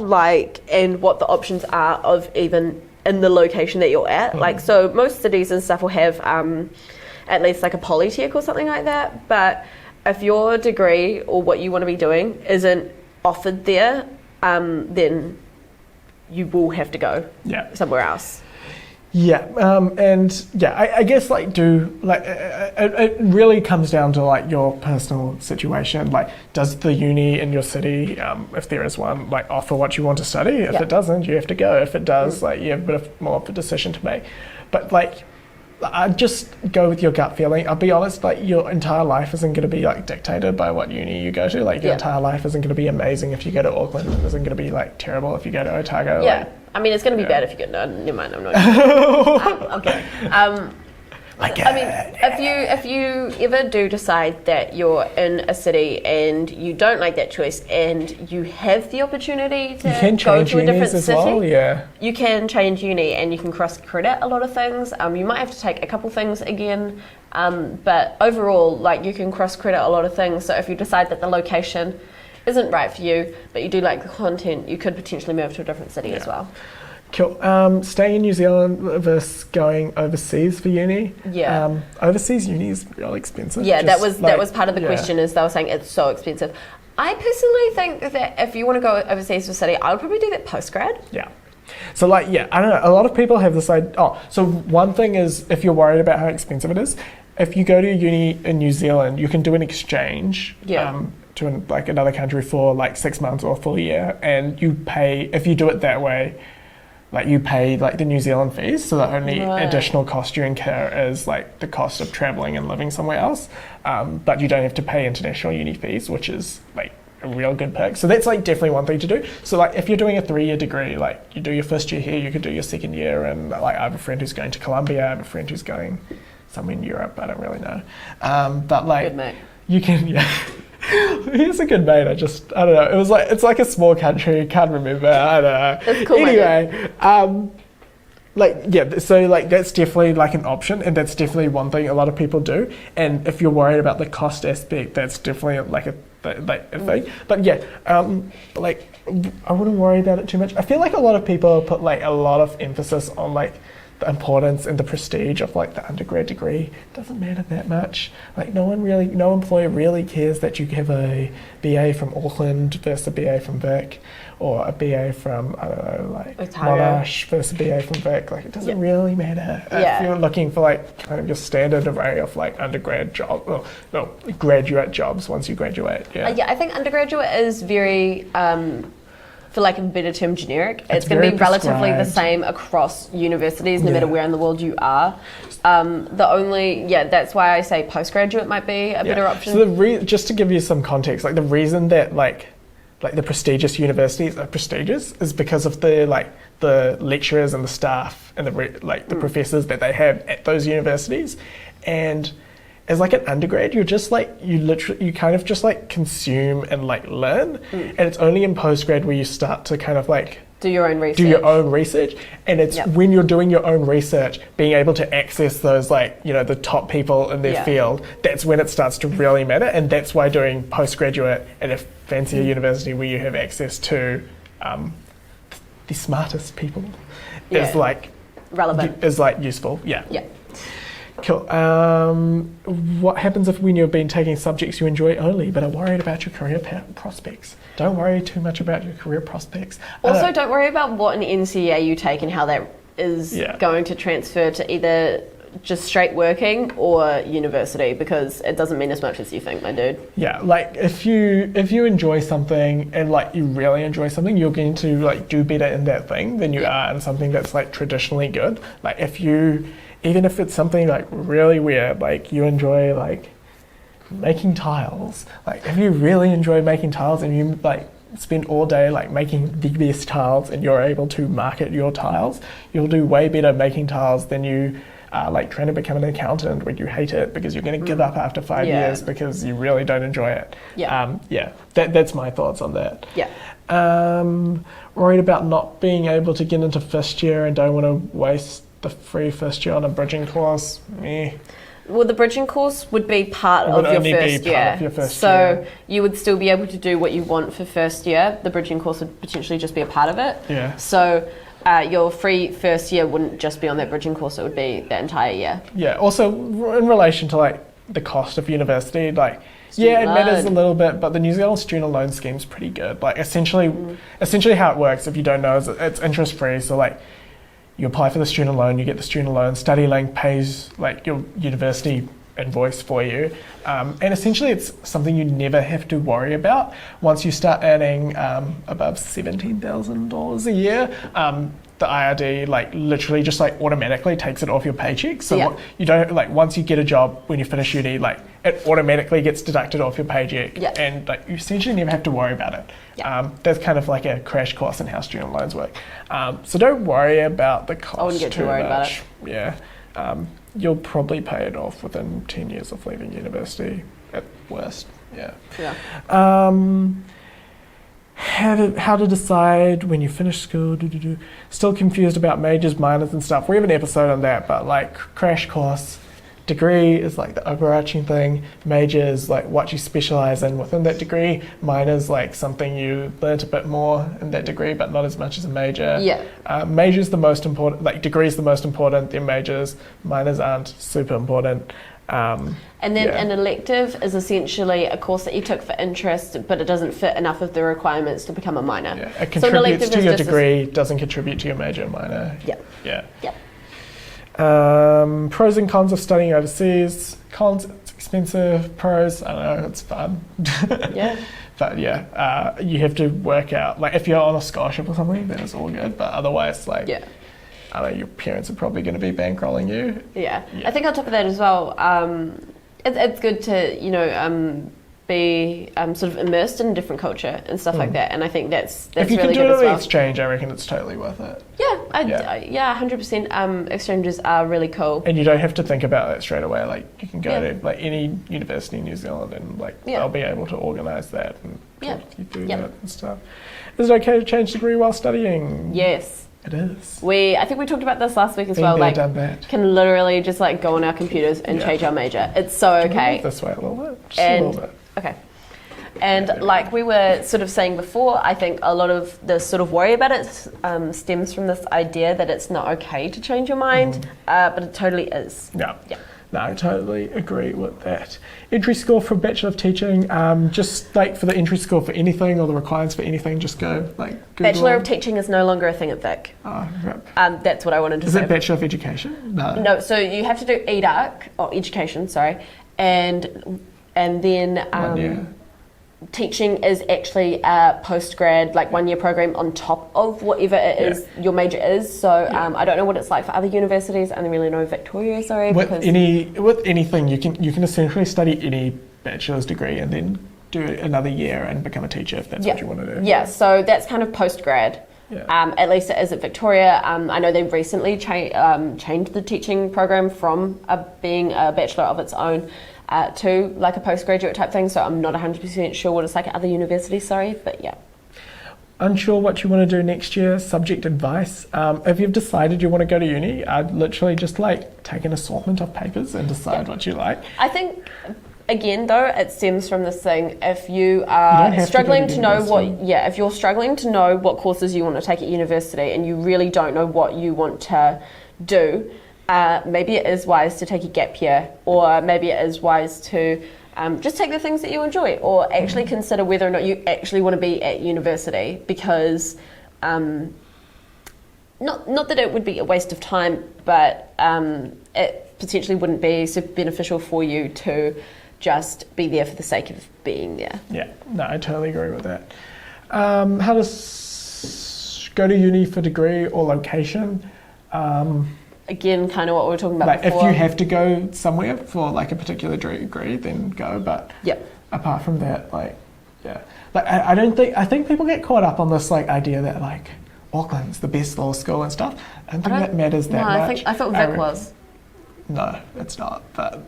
and what the options are of even in the location that you're at. So most cities and stuff will have at least like a polytech or something like that. But if your degree or what you want to be doing isn't offered there, then you will have to go somewhere else. I guess it really comes down to your personal situation. Does the uni in your city, if there is one, offer what you want to study? If it doesn't, you have to go. If it does, you have a bit more of a decision to make. But I'd just go with your gut feeling. I'll be honest, your entire life isn't going to be dictated by what uni you go to. Your entire life isn't going to be amazing if you go to Auckland. It isn't going to be terrible if you go to Otago. I mean, it's going to be bad if you get no. Never mind, I'm not. Okay. If you ever do decide that you're in a city and you don't like that choice, and you have the opportunity to go to a different city, you can change uni and you can cross credit a lot of things. You might have to take a couple things again, but overall, you can cross credit a lot of things. So if you decide that the location isn't right for you, but you do like the content, you could potentially move to a different city as well. Cool. Staying in New Zealand versus going overseas for uni. Overseas uni is really expensive. That was part of the question, is they were saying it's so expensive. I personally think that if you want to go overseas for study, I would probably do that post-grad. So I don't know, a lot of people have this idea. So one thing is, if you're worried about how expensive it is, if you go to uni in New Zealand, you can do an exchange. To another country for 6 months or a full year, and you pay, if you do it that way, you pay the New Zealand fees, so the only additional cost you incur is the cost of travelling and living somewhere else, but you don't have to pay international uni fees, which is a real good perk. So that's definitely one thing to do. So if you're doing a 3-year degree, you do your first year here, you could do your second year, and I have a friend who's going to Colombia, I have a friend who's going somewhere in Europe, I don't really know, but good mate. You can he's a good mate. I don't know. It was it's a small country. Can't remember. I don't know. That's cool. Anyway, so that's definitely an option, and that's definitely one thing a lot of people do. And if you're worried about the cost aspect, that's definitely a thing. But I wouldn't worry about it too much. I feel a lot of people put a lot of emphasis on the importance and the prestige of the undergrad degree. It doesn't matter that much. No employer really cares that you have a BA from Auckland versus a BA from Vic, or a BA from, I don't know, Monash versus a BA from Vic. It doesn't really matter. If you're looking for kind of your standard array of undergrad job, graduate jobs once you graduate. I think undergraduate is very for lack of a better term, generic. It's going to be relatively the same across universities, no matter where in the world you are. That's why I say postgraduate might be a better option. So just to give you some context, the reason that the prestigious universities are prestigious is because of the lecturers and the staff and the professors that they have at those universities. And as an undergrad, you're just you kind of just consume and learn, and it's only in postgrad where you start to kind of do your own research. And it's when you're doing your own research, being able to access those the top people in their field, that's when it starts to really matter. And that's why doing postgraduate at a fancier university where you have access to the smartest people is relevant, is useful. Cool. What happens if when you've been taking subjects you enjoy only but are worried about your career prospects? Don't worry too much about your career prospects. Also, don't worry about what an NCEA you take and how that is going to transfer to either just straight working or university, because it doesn't mean as much as you think, my dude. Yeah, like if you enjoy something and like you really enjoy something, you're going to like do better in that thing than you are in something that's like traditionally good. Like even if it's something like really weird, like you enjoy like making tiles, like if you really enjoy making tiles and you like spend all day like making the best tiles and you're able to market your tiles, you'll do way better making tiles than you like trying to become an accountant when you hate it because you're going to give up after 5 years because you really don't enjoy it. That's my thoughts on that. Worried about not being able to get into first year and don't want to waste the free first year on a bridging course. Well, the bridging course would be part of your first year. You would still be able to do what you want for first year. The bridging course would potentially just be a part of it. Yeah. So your free first year wouldn't just be on that bridging course, it would be the entire year. Yeah, also in relation to like the cost of university, like it matters a little bit, but the New Zealand student loan scheme is pretty good. Like essentially how it works, if you don't know, is it's interest free. So like you apply for the student loan, you get the student loan, StudyLink pays like your university invoice for you, and essentially it's something you never have to worry about once you start earning above $17,000 a year. The IRD like literally just like automatically takes it off your paycheck. So you don't like once you get a job when you finish uni, like it automatically gets deducted off your paycheck, and like you essentially never have to worry about it. That's kind of like a crash course in how student loans work. So don't worry about the cost. I wouldn't get too worried about it. Yeah. You'll probably pay it off within 10 years of leaving university at worst. How to decide when you finish school. Still confused about majors, minors and stuff. We have an episode on that, but like crash course, degree is like the overarching thing. Major is like what you specialize in within that degree. Minor is like something you learnt a bit more in that degree, but not as much as a major. Major is the most important, like degree is the most important, then majors. Minors aren't super important. And then an elective is essentially a course that you took for interest, but it doesn't fit enough of the requirements to become a minor. It contributes to your degree, doesn't contribute to your major and minor. Pros and cons of studying overseas. Cons, it's expensive. Pros, I don't know, it's fun. But you have to work out, like if you're on a scholarship or something, then it's all good. But otherwise, like, I don't know, your parents are probably going to be bankrolling you. I think on top of that as well, it's good to, be sort of immersed in a different culture and stuff like that. And I think that's if you really can do good it as well. Exchange, I reckon it's totally worth it. 100%. Exchanges are really cool. And you don't have to think about that straight away. Like you can go to like any university in New Zealand and like they'll be able to organise that and you do that and stuff. Is it okay to change degree while studying? Yes. It is. I think we talked about this last week as well. Like, can literally just like go on our computers and change our major. It's so okay. This way a little bit. Just a little bit. Okay. And like we were sort of saying before, I think a lot of the sort of worry about it stems from this idea that it's not okay to change your mind, but it totally is. Yeah. No, I totally agree with that. Entry score for Bachelor of Teaching, just like for the entry score for anything or the requirements for anything, just go like Google. Bachelor of Teaching is no longer a thing at Vic. Oh, rip. That's what I wanted to say. Is it Bachelor of Education? No. No, so you have to do EDUC, or Education, sorry, and then teaching is actually a post-grad, like 1 year program on top of whatever it is your major is. So I don't know what it's like for other universities. I only really know Victoria, With anything, you can essentially study any bachelor's degree and then do another year and become a teacher if that's what you want to do. Yeah, so that's kind of post-grad. At least it is at Victoria. I know they've recently changed the teaching program from being a bachelor of its own to like a postgraduate type thing, so I'm not 100% sure what it's like at other universities, but Unsure what you want to do next year, subject advice. If you've decided you want to go to uni, I'd literally just like take an assortment of papers and decide what you like. I think, again though, it stems from this thing, if you are struggling to know if you're struggling to know what courses you want to take at university and you really don't know what you want to do, maybe it is wise to take a gap year, or maybe it is wise to just take the things that you enjoy, or actually consider whether or not you actually want to be at university, because not that it would be a waste of time, but it potentially wouldn't be super beneficial for you to just be there for the sake of being there. Yeah, no, I totally agree with that. How does go to uni for degree or location? Again, kind of what we were talking about like before. If you have to go somewhere for like a particular degree, then go. But apart from that, like, yeah, like I think people get caught up on this like idea that like Auckland's the best law school and stuff. I don't think that matters that much. I thought Vic was. No, it's not. But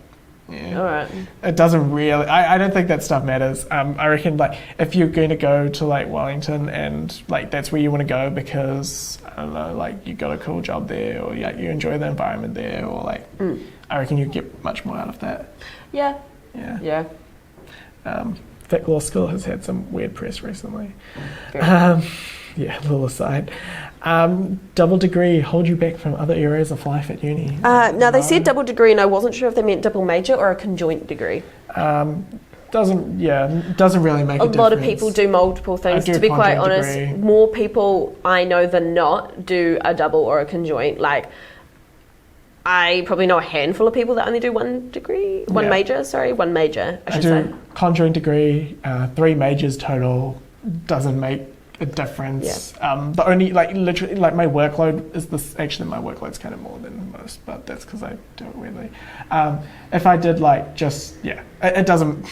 yeah, all right. It doesn't really. I don't think that stuff matters. I reckon like if you're going to go to like Wellington and like that's where you want to go because I don't know, like you got a cool job there, or like you enjoy the environment there, or like I reckon you get much more out of that. Yeah. Yeah. Vic Law School has had some weird press recently. Yeah, little aside. Double degree hold you back from other areas of life at uni? No, they said double degree, and I wasn't sure if they meant double major or a conjoint degree. Doesn't really make a difference. A lot of people do multiple things. To be quite honest, degree. More people I know than not do a double or a conjoint. Like, I probably know a handful of people that only do one major, I should say. Conjoint degree, 3 majors total, doesn't make a difference. Yeah. The only literally my workload is this. Actually, my workload's kind of more than most, but that's because I do it weirdly. If I did it doesn't.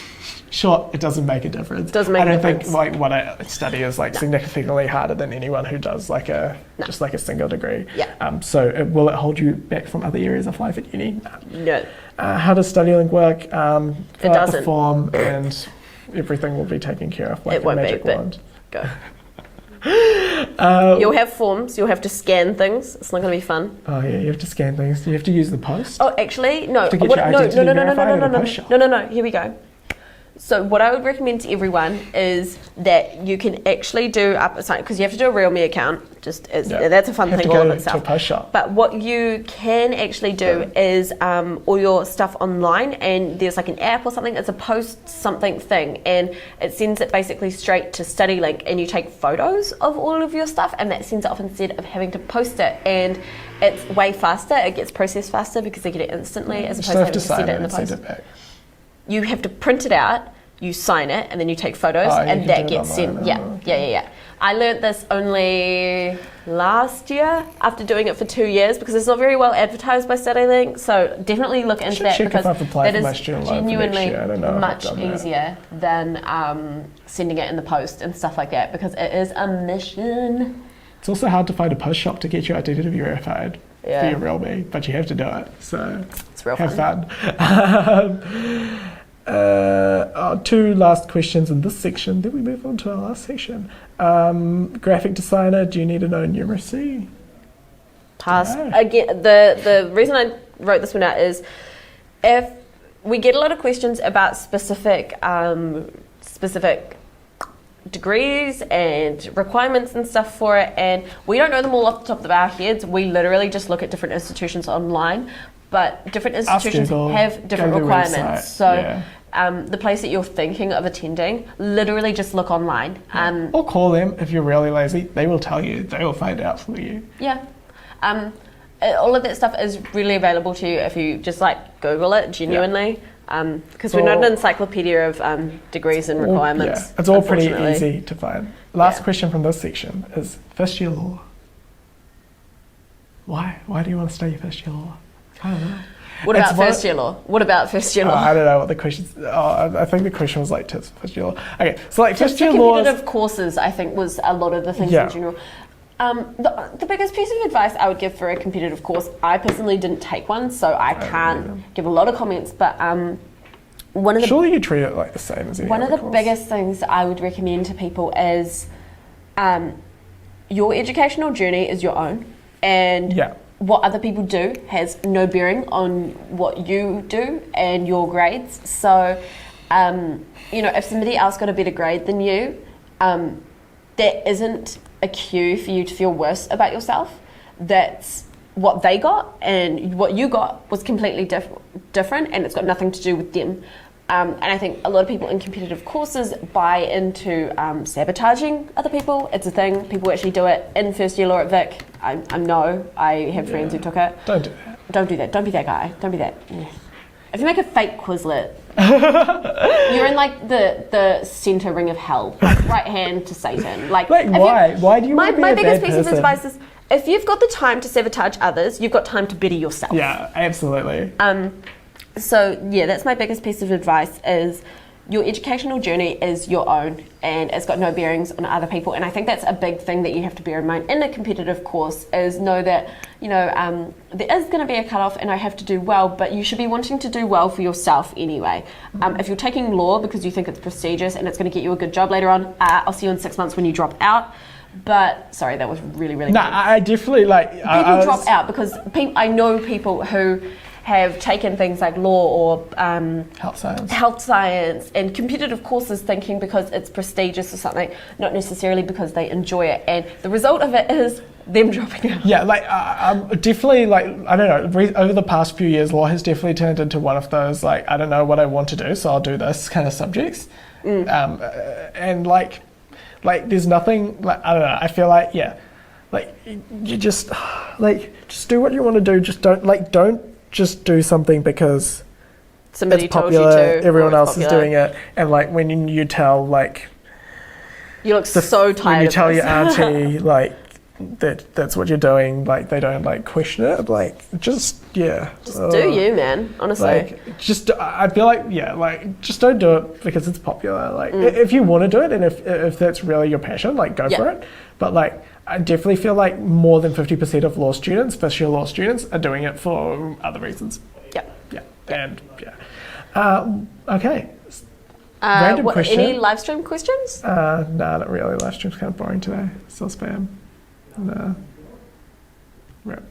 Sure, it doesn't make a difference. Doesn't make a difference. Think like what I study is significantly harder than anyone who does just a single degree. Yeah. So will it hold you back from other areas of life at uni? No. How does StudyLink work? It Fill out the form and everything will be taken care of like it won't a magic be, wand. Go. You'll have forms. You'll have to scan things. It's not going to be fun. Oh yeah, you have to scan things. You have to use the post. Oh, actually, no. To get your identity verified at a post shop. No. Here we go. So what I would recommend to everyone is that you can actually do up a site, because you have to do a Realme account. That's a fun thing all of itself. To a post shop. But what you can actually do is all your stuff online, and there's like an app or something. It's a post something thing, and it sends it basically straight to StudyLink, and you take photos of all of your stuff, and that sends it off instead of having to post it. And it's way faster. It gets processed faster because they get it instantly, as opposed to having to send it in the post. Send it back. You have to print it out, you sign it, and then you take photos, and that gets sent. Yeah. I learnt this only last year after doing it for 2 years, because it's not very well advertised by StudyLink. So definitely look into that, because that is genuinely much easier than sending it in the post and stuff like that, because it is a mission. It's also hard to find a post shop to get your identity verified for your Realme, but you have to do it. So it's real fun. 2 last questions in this section, then we move on to our last section. Graphic designer, do you need to know numeracy? Pass. Again, the reason I wrote this one out is if we get a lot of questions about specific degrees and requirements and stuff for it, and we don't know them all off the top of our heads. We literally just look at different institutions online, but different institutions have different requirements. So the place that you're thinking of attending, literally just look online. Or call them if you're really lazy. They will tell you. They will find out for you. Yeah. All of that stuff is really available to you if you just Google it genuinely. Because we're not an encyclopedia of degrees and requirements. It's all pretty easy to find. Last question from this section is first year law. Why do you want to study first year law? I don't know. What about first year law? I don't know what the question is. I think the question was to first year law. Okay, so first year law. Competitive courses, I think, was a lot of the things in general. The biggest piece of advice I would give for a competitive course, I personally didn't take one, so I can't give a lot of comments, but surely you treat it the same as any one of the course. biggest things I would recommend to people is your educational journey is your own, and what other people do has no bearing on what you do and your grades. So, if somebody else got a better grade than you, that isn't a cue for you to feel worse about yourself. That's what they got and what you got was completely different, and it's got nothing to do with them. And I think a lot of people in competitive courses buy into sabotaging other people. It's a thing. People actually do it in first year law at Vic. I know. I have friends who took it. Don't do that. Don't do that. Don't be that guy. Don't be that. If you make a fake Quizlet, you're in like the center ring of hell, like right hand to Satan. Like why? Why do you want to be my a biggest bad piece person? of advice is if you've got the time to sabotage others, you've got time to better yourself. Yeah, absolutely. So yeah, that's my biggest piece of advice is your educational journey is your own and it's got no bearings on other people. And I think that's a big thing that you have to bear in mind in a competitive course is know that, there is going to be a cutoff and I have to do well, but you should be wanting to do well for yourself anyway. If you're taking law because you think it's prestigious and it's going to get you a good job later on, I'll see you in 6 months when you drop out. But sorry, that was really, really No, good. I definitely People drop out because I know people who have taken things like law or health science and competitive courses thinking because it's prestigious or something, not necessarily because they enjoy it. And the result of it is them dropping out. Yeah, I'm definitely I don't know, over the past few years, law has definitely turned into one of those, I don't know what I want to do, so I'll do this kind of subjects. And there's nothing, I don't know, I feel you just do what you want to do, just don't just do something because somebody it's popular, told you to, everyone else popular. is doing it, and when you tell you look so tired. When you tell your auntie that's what you're doing, they don't question it. Just do you, man. Honestly, I feel just don't do it because it's popular. If you want to do it and if that's really your passion, go for it. But I definitely feel more than 50% of law students, first year law students, are doing it for other reasons. Okay. Random question. Any live stream questions? No, not really. Live stream's kind of boring today. Still spam. No. Right.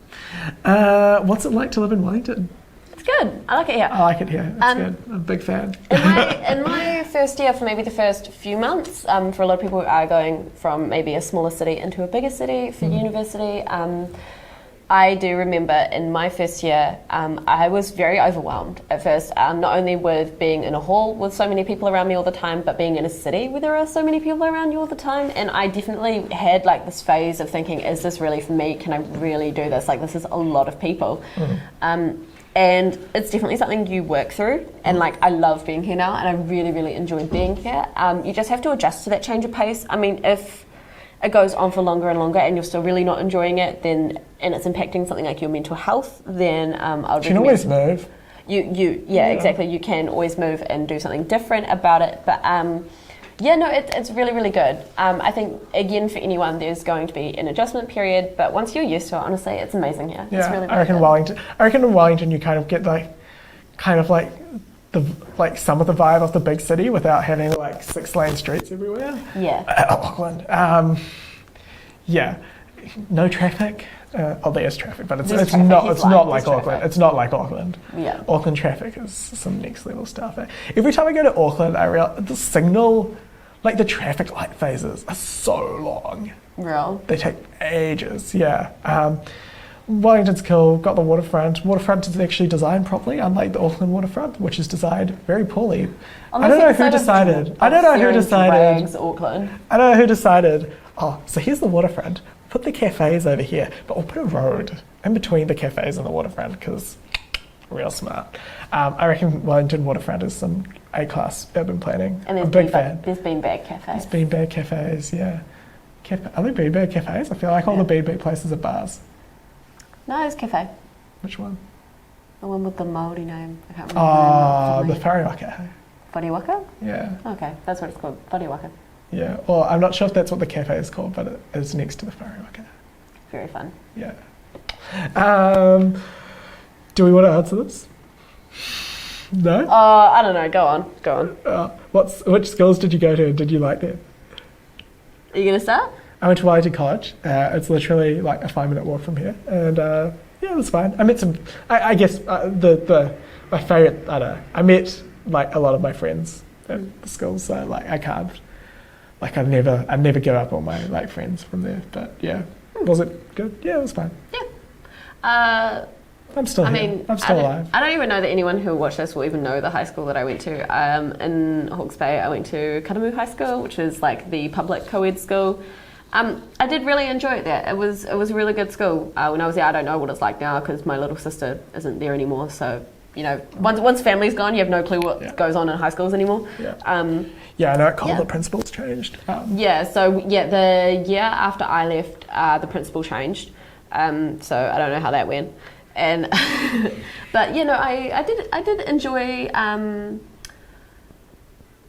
What's it like to live in Wellington? It's good. I like it here. I like it here. It's good. I'm a big fan. In my first year, for maybe the first few months, for a lot of people who are going from maybe a smaller city into a bigger city for university, I do remember in my first year, I was very overwhelmed at first, not only with being in a hall with so many people around me all the time, but being in a city where there are so many people around you all the time. And I definitely had this phase of thinking, is this really for me? Can I really do this? This is a lot of people. And it's definitely something you work through. And I love being here now and I really, really enjoy being here. You just have to adjust to that change of pace. I mean, if it goes on for longer and longer and you're still really not enjoying it, then and it's impacting something like your mental health, then I'll you can always move. Exactly. You can always move and do something different about it. But it's really, really good. I think again for anyone there's going to be an adjustment period, but once you're used to it, honestly, it's amazing here. Yeah, it's really, really I reckon in Wellington you kind of get some of the vibe of the big city without having 6-lane streets everywhere. Yeah. Auckland. No traffic. There's traffic, but it's not like Auckland. It's not like Auckland. Yeah. Auckland traffic is some next level stuff. Every time I go to Auckland, I realize the signal, the traffic light phases are so long. Real. They take ages. Yeah. Wellington's cool, got the waterfront. Waterfront is actually designed properly, unlike the Auckland waterfront, which is designed very poorly. I don't know who decided. I don't know who decided. Oh, so here's the waterfront. Put the cafes over here, but we'll put a road in between the cafes and the waterfront because real smart. I reckon Wellington waterfront is some A-class urban planning. And I'm a big fan. There's beanbag cafes. There's beanbag cafes, yeah. Are there beanbag cafes? I feel like all the beanbag places are bars. No, there's cafe. Which one? The one with the Māori name. I can't remember. The Whariwaka. Whariwaka? Yeah. Okay, that's what it's called. Whariwaka. Yeah. Well, I'm not sure if that's what the cafe is called, but it is next to the Whariwaka. Very fun. Yeah. Do we want to answer this? No? I don't know. Go on. Which schools did you go to and did you like them? Are you going to start? I went to Wellington College. It's literally a 5-minute walk from here. And it was fine. I met some, I guess my favourite, I don't know, I met a lot of my friends at the school. So I can't, I'd never give up on my friends from there. But yeah, was it good? Yeah, it was fine. Yeah. I'm still here. I'm still alive. I don't even know that anyone who watched this will even know the high school that I went to. In Hawke's Bay, I went to Karamu High School, which is like the public co-ed school. I did really enjoy it there. It was a really good school. When I was there, I don't know what it's like now because my little sister isn't there anymore. So, you know, once family's gone, you have no clue what goes on in high schools anymore. Yeah, I know at Cole the principal's changed. The year after I left, the principal changed. So I don't know how that went. And but you know, I did enjoy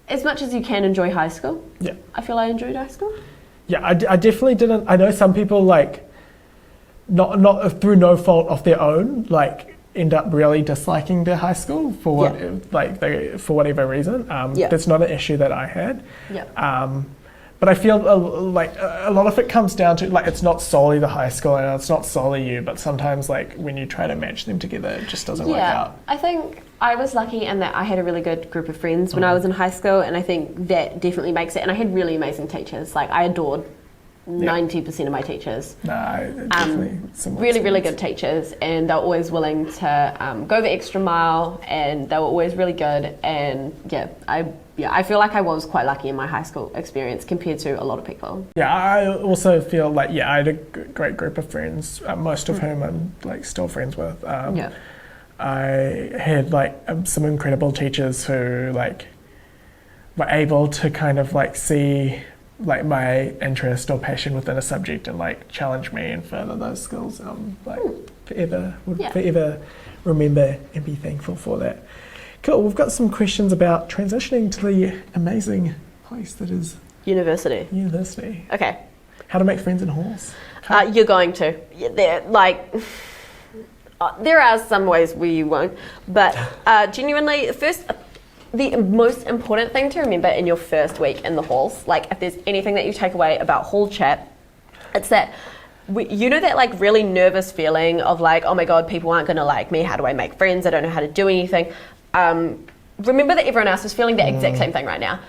as much as you can enjoy high school. Yeah, I feel I enjoyed high school. Yeah, I definitely didn't. I know some people like not through no fault of their own, like end up really disliking their high school for for whatever reason. That's not an issue that I had. But I feel like a lot of it comes down to like it's not solely the high school and it's not solely you, but sometimes like when you try to match them together, it just doesn't work out. I think I was lucky in that I had a really good group of friends when I was in high school, and I think that definitely makes it. And I had really amazing teachers. Like I adored 90% of my teachers. Definitely really good teachers, and they were always willing to go the extra mile, and they were always really good. And I feel like I was quite lucky in my high school experience compared to a lot of people. Yeah, I also feel like I had a great group of friends, most of whom I'm like still friends with. I had like some incredible teachers who like were able to kind of like see like my interest or passion within a subject and like challenge me and further those skills. And I'm like forever remember and be thankful for that. Cool. We've got some questions about transitioning to the amazing place that is university. Okay. How to make friends in halls? You're going to. There are some ways where you won't, but genuinely, the most important thing to remember in your first week in the halls, like if there's anything that you take away about hall chat, it's that you know that like really nervous feeling of like, oh my god, people aren't going to like me. How do I make friends? I don't know how to do anything. Remember that everyone else is feeling the exact same thing right now.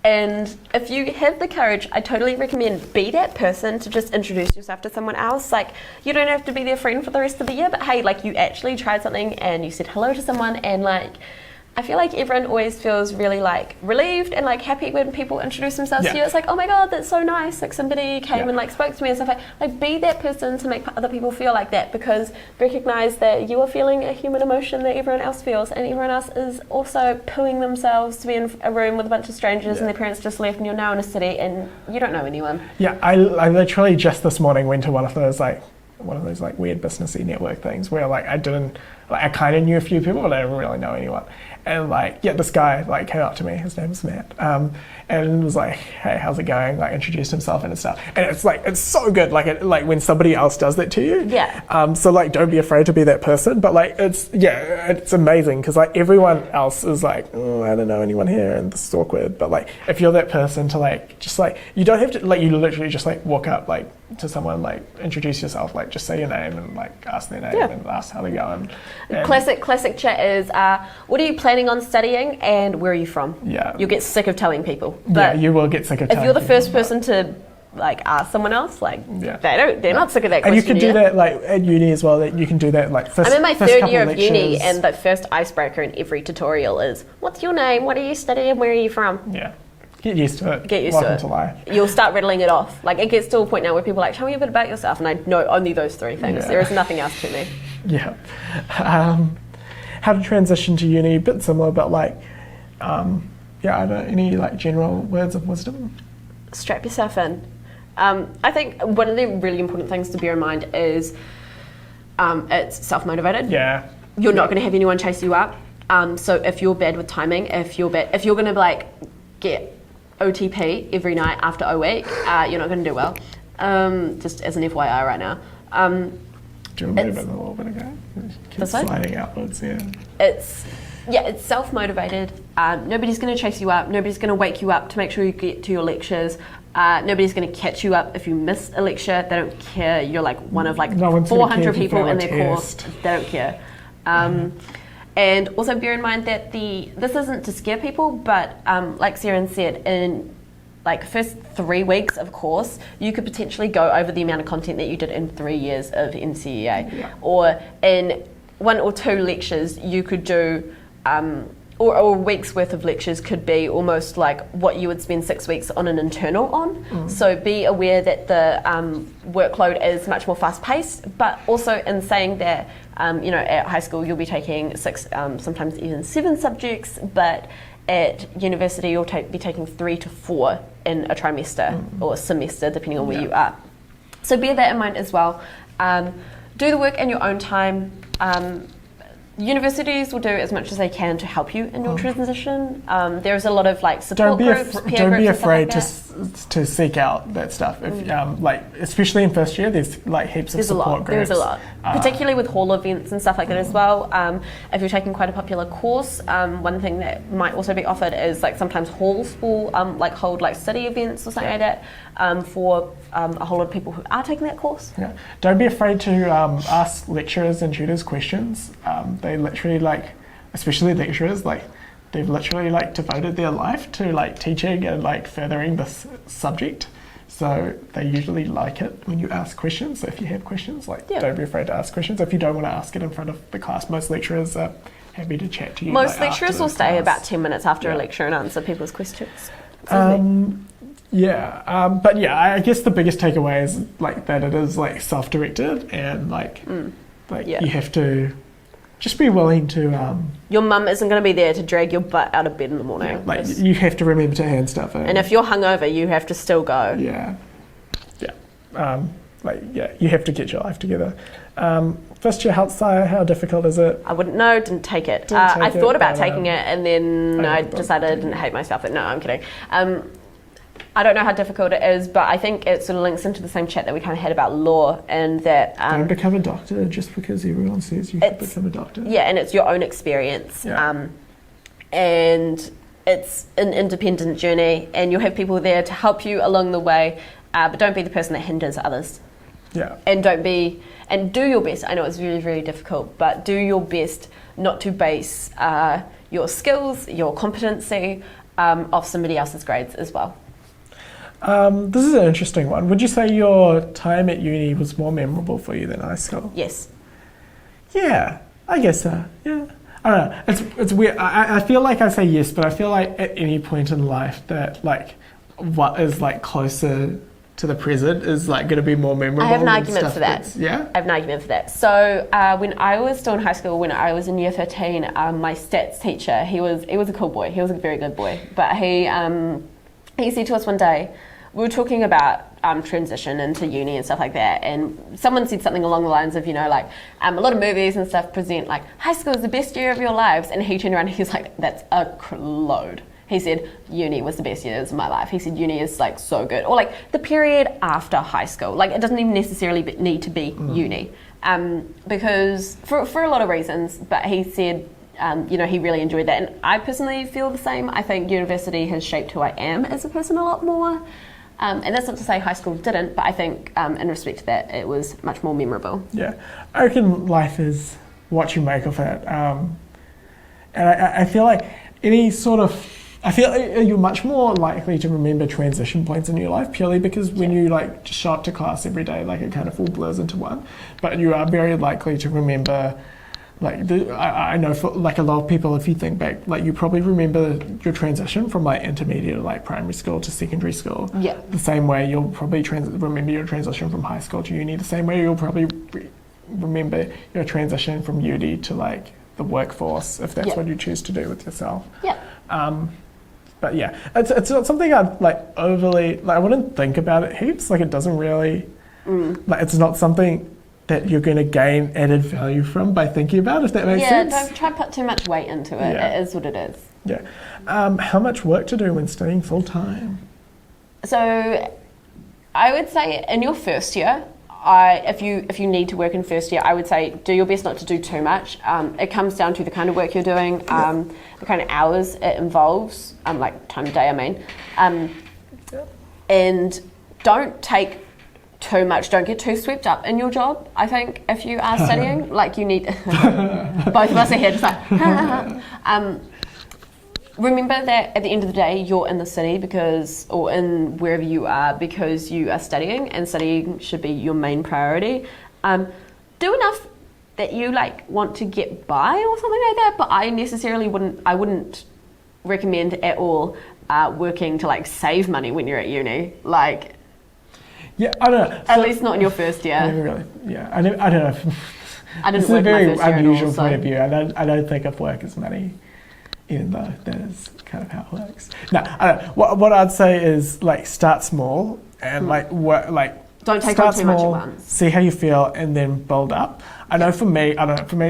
And if you have the courage, I totally recommend be that person to just introduce yourself to someone else. Like, you don't have to be their friend for the rest of the year, but hey, like you actually tried something and you said hello to someone, and like, I feel like everyone always feels really like relieved and like happy when people introduce themselves to you. It's like, oh my god, that's so nice. Like somebody came and like spoke to me and stuff like be that person to make other people feel like that, because recognize that you are feeling a human emotion that everyone else feels, and everyone else is also pooing themselves to be in a room with a bunch of strangers and their parents just left, and you're now in a city and you don't know anyone. Yeah, I literally just this morning went to one of those like weird businessy network things where like I kind of knew a few people, but I didn't really know anyone. And like, this guy like came up to me, his name was Matt, and was like, hey, how's it going? Like introduced himself and stuff. And it's like, it's so good. Like when somebody else does that to you. Yeah. So like, don't be afraid to be that person. But like, it's amazing because like everyone else is like, oh, I don't know anyone here and this is awkward. But like, if you're that person to like, just like, you don't have to, like you literally just like walk up like to someone, like introduce yourself, like just say your name and like ask their name and ask how they're going. Classic chat is, what are you planning on studying and where are you from? Yeah. You'll get sick of telling people. But you will get sick of telling people. If you're the first person to like ask someone else, like they're not sick of that question. And you can do that like at uni as well. That you can do that like first. I'm in my third year of lectures. uni, and the first icebreaker in every tutorial is, what's your name? What are you studying? Where are you from? Yeah. Get used to it. Welcome to life. You'll start riddling it off. Like it gets to a point now where people are like, tell me a bit about yourself, and I know only those three things. There is nothing else to me. Yeah. How to transition to uni, a bit similar, but like, I don't know, any like general words of wisdom? Strap yourself in. I think one of the really important things to bear in mind is it's self-motivated. Yeah. You're not going to have anyone chase you up. So if you're bad with timing, if you're going to like get OTP every night after a week, you're not going to do well. Just as an FYI right now. Do you remember a little bit ago? Keep sliding outwards, It's self-motivated. Nobody's going to chase you up. Nobody's going to wake you up to make sure you get to your lectures. Nobody's going to catch you up if you miss a lecture. They don't care. You're like one of like 400 people in their course. They don't care. And also bear in mind that this isn't to scare people, but like Sarah said, in like first 3 weeks of course, you could potentially go over the amount of content that you did in 3 years of NCEA. Or in 1 or 2 lectures, you could do, or a week's worth of lectures could be almost like what you would spend 6 weeks on an internal on. So be aware that the workload is much more fast-paced, but also in saying that, at high school you'll be taking 6, sometimes even 7 subjects, but at university you'll be taking 3 to 4 in a trimester or semester, depending on where you are. So bear that in mind as well. Do the work in your own time. Universities will do as much as they can to help you in your transition. There's a lot of like support groups, peer groups. Don't be and stuff afraid like to seek out that stuff. If, especially in first year, there's like heaps of support groups. There's a lot, particularly with hall events and stuff like that as well. If you're taking quite a popular course, one thing that might also be offered is like sometimes halls will hold like study events or something like that for a whole lot of people who are taking that course. Yeah. Don't be afraid to ask lecturers and tutors questions. They literally especially lecturers, they've literally devoted their life to teaching and furthering this subject. So they usually like it when you ask questions. So if you have questions, don't be afraid to ask questions. If you don't want to ask it in front of the class, most lecturers are happy to chat to you. Most lecturers will stay about 10 minutes after a lecture and answer people's questions. I guess the biggest takeaway is that it is self-directed and you have to just be willing to... your mum isn't going to be there to drag your butt out of bed in the morning. You have to remember to hand stuff in. And if you're hungover, you have to still go. You have to get your life together. First year health sci, how difficult is it? I wouldn't know, didn't take it. I thought about taking it and then I decided I didn't hate myself. No, I'm kidding. I don't know how difficult it is, but I think it sort of links into the same chat that we kind of had about law and that... don't become a doctor just because everyone says you should become a doctor. Yeah, and it's your own experience. And it's an independent journey and you'll have people there to help you along the way, but don't be the person that hinders others. Yeah. And do your best. I know it's very, very difficult, but do your best not to base your skills, your competency off somebody else's grades as well. This is an interesting one. Would you say your time at uni was more memorable for you than high school? Yes. Yeah, I guess so. Yeah. I don't know. It's weird. I feel like I say yes, but I feel like at any point in life that what is closer to the present is going to be more memorable. I have an argument for that. Yeah? I have an argument for that. So when I was still in high school, when I was in year 13, my stats teacher, he was a cool boy. He was a very good boy. But he said to us one day, we were talking about transition into uni and stuff like that, and someone said something along the lines of, a lot of movies and stuff present high school is the best year of your lives, and he turned around and he was like, that's a load. He said, uni was the best years of my life. He said, uni is so good. Or the period after high school. It doesn't even necessarily need to be uni. Because for a lot of reasons, but he said, he really enjoyed that. And I personally feel the same. I think university has shaped who I am as a person a lot more. And that's not to say high school didn't, but I think in respect to that, it was much more memorable. Yeah. I reckon life is what you make of it. And I feel like you're much more likely to remember transition points in your life purely because when you just show up to class every day, it kind of all blurs into one. But you are very likely to remember... I know for a lot of people, if you think back, you probably remember your transition from intermediate, primary school to secondary school. Yeah. The same way you'll probably remember your transition from high school to uni. The same way you'll probably remember your transition from uni to the workforce, if that's what you choose to do with yourself. Yeah. But yeah, it's not something I'd overly I wouldn't think about it heaps. It doesn't really it's not something that you're going to gain added value from by thinking about, if that makes sense. Yeah, don't try to put too much weight into it. Yeah. It is what it is. Yeah. How much work to do when studying full time? So I would say in your first year, if you need to work in first year, I would say do your best not to do too much. It comes down to the kind of work you're doing, the kind of hours it involves, time of day I mean. And don't take too much, don't get too swept up in your job. I think if you are studying, you need both of us are here just remember that at the end of the day, you're in the city or in wherever you are because you are studying, and studying should be your main priority. Do enough that you like want to get by or something like that, but I wouldn't recommend at all working to like save money when you're at uni. Like, yeah, I don't know. At least not in your first year. I don't know. I didn't It's work a very my first year unusual at all, point of view. I don't think of work as money, even though that is kind of how it works. No, I don't know. What I'd say is like start small and like work like. Don't take on too much at once. See how you feel, and then build up. I know for me,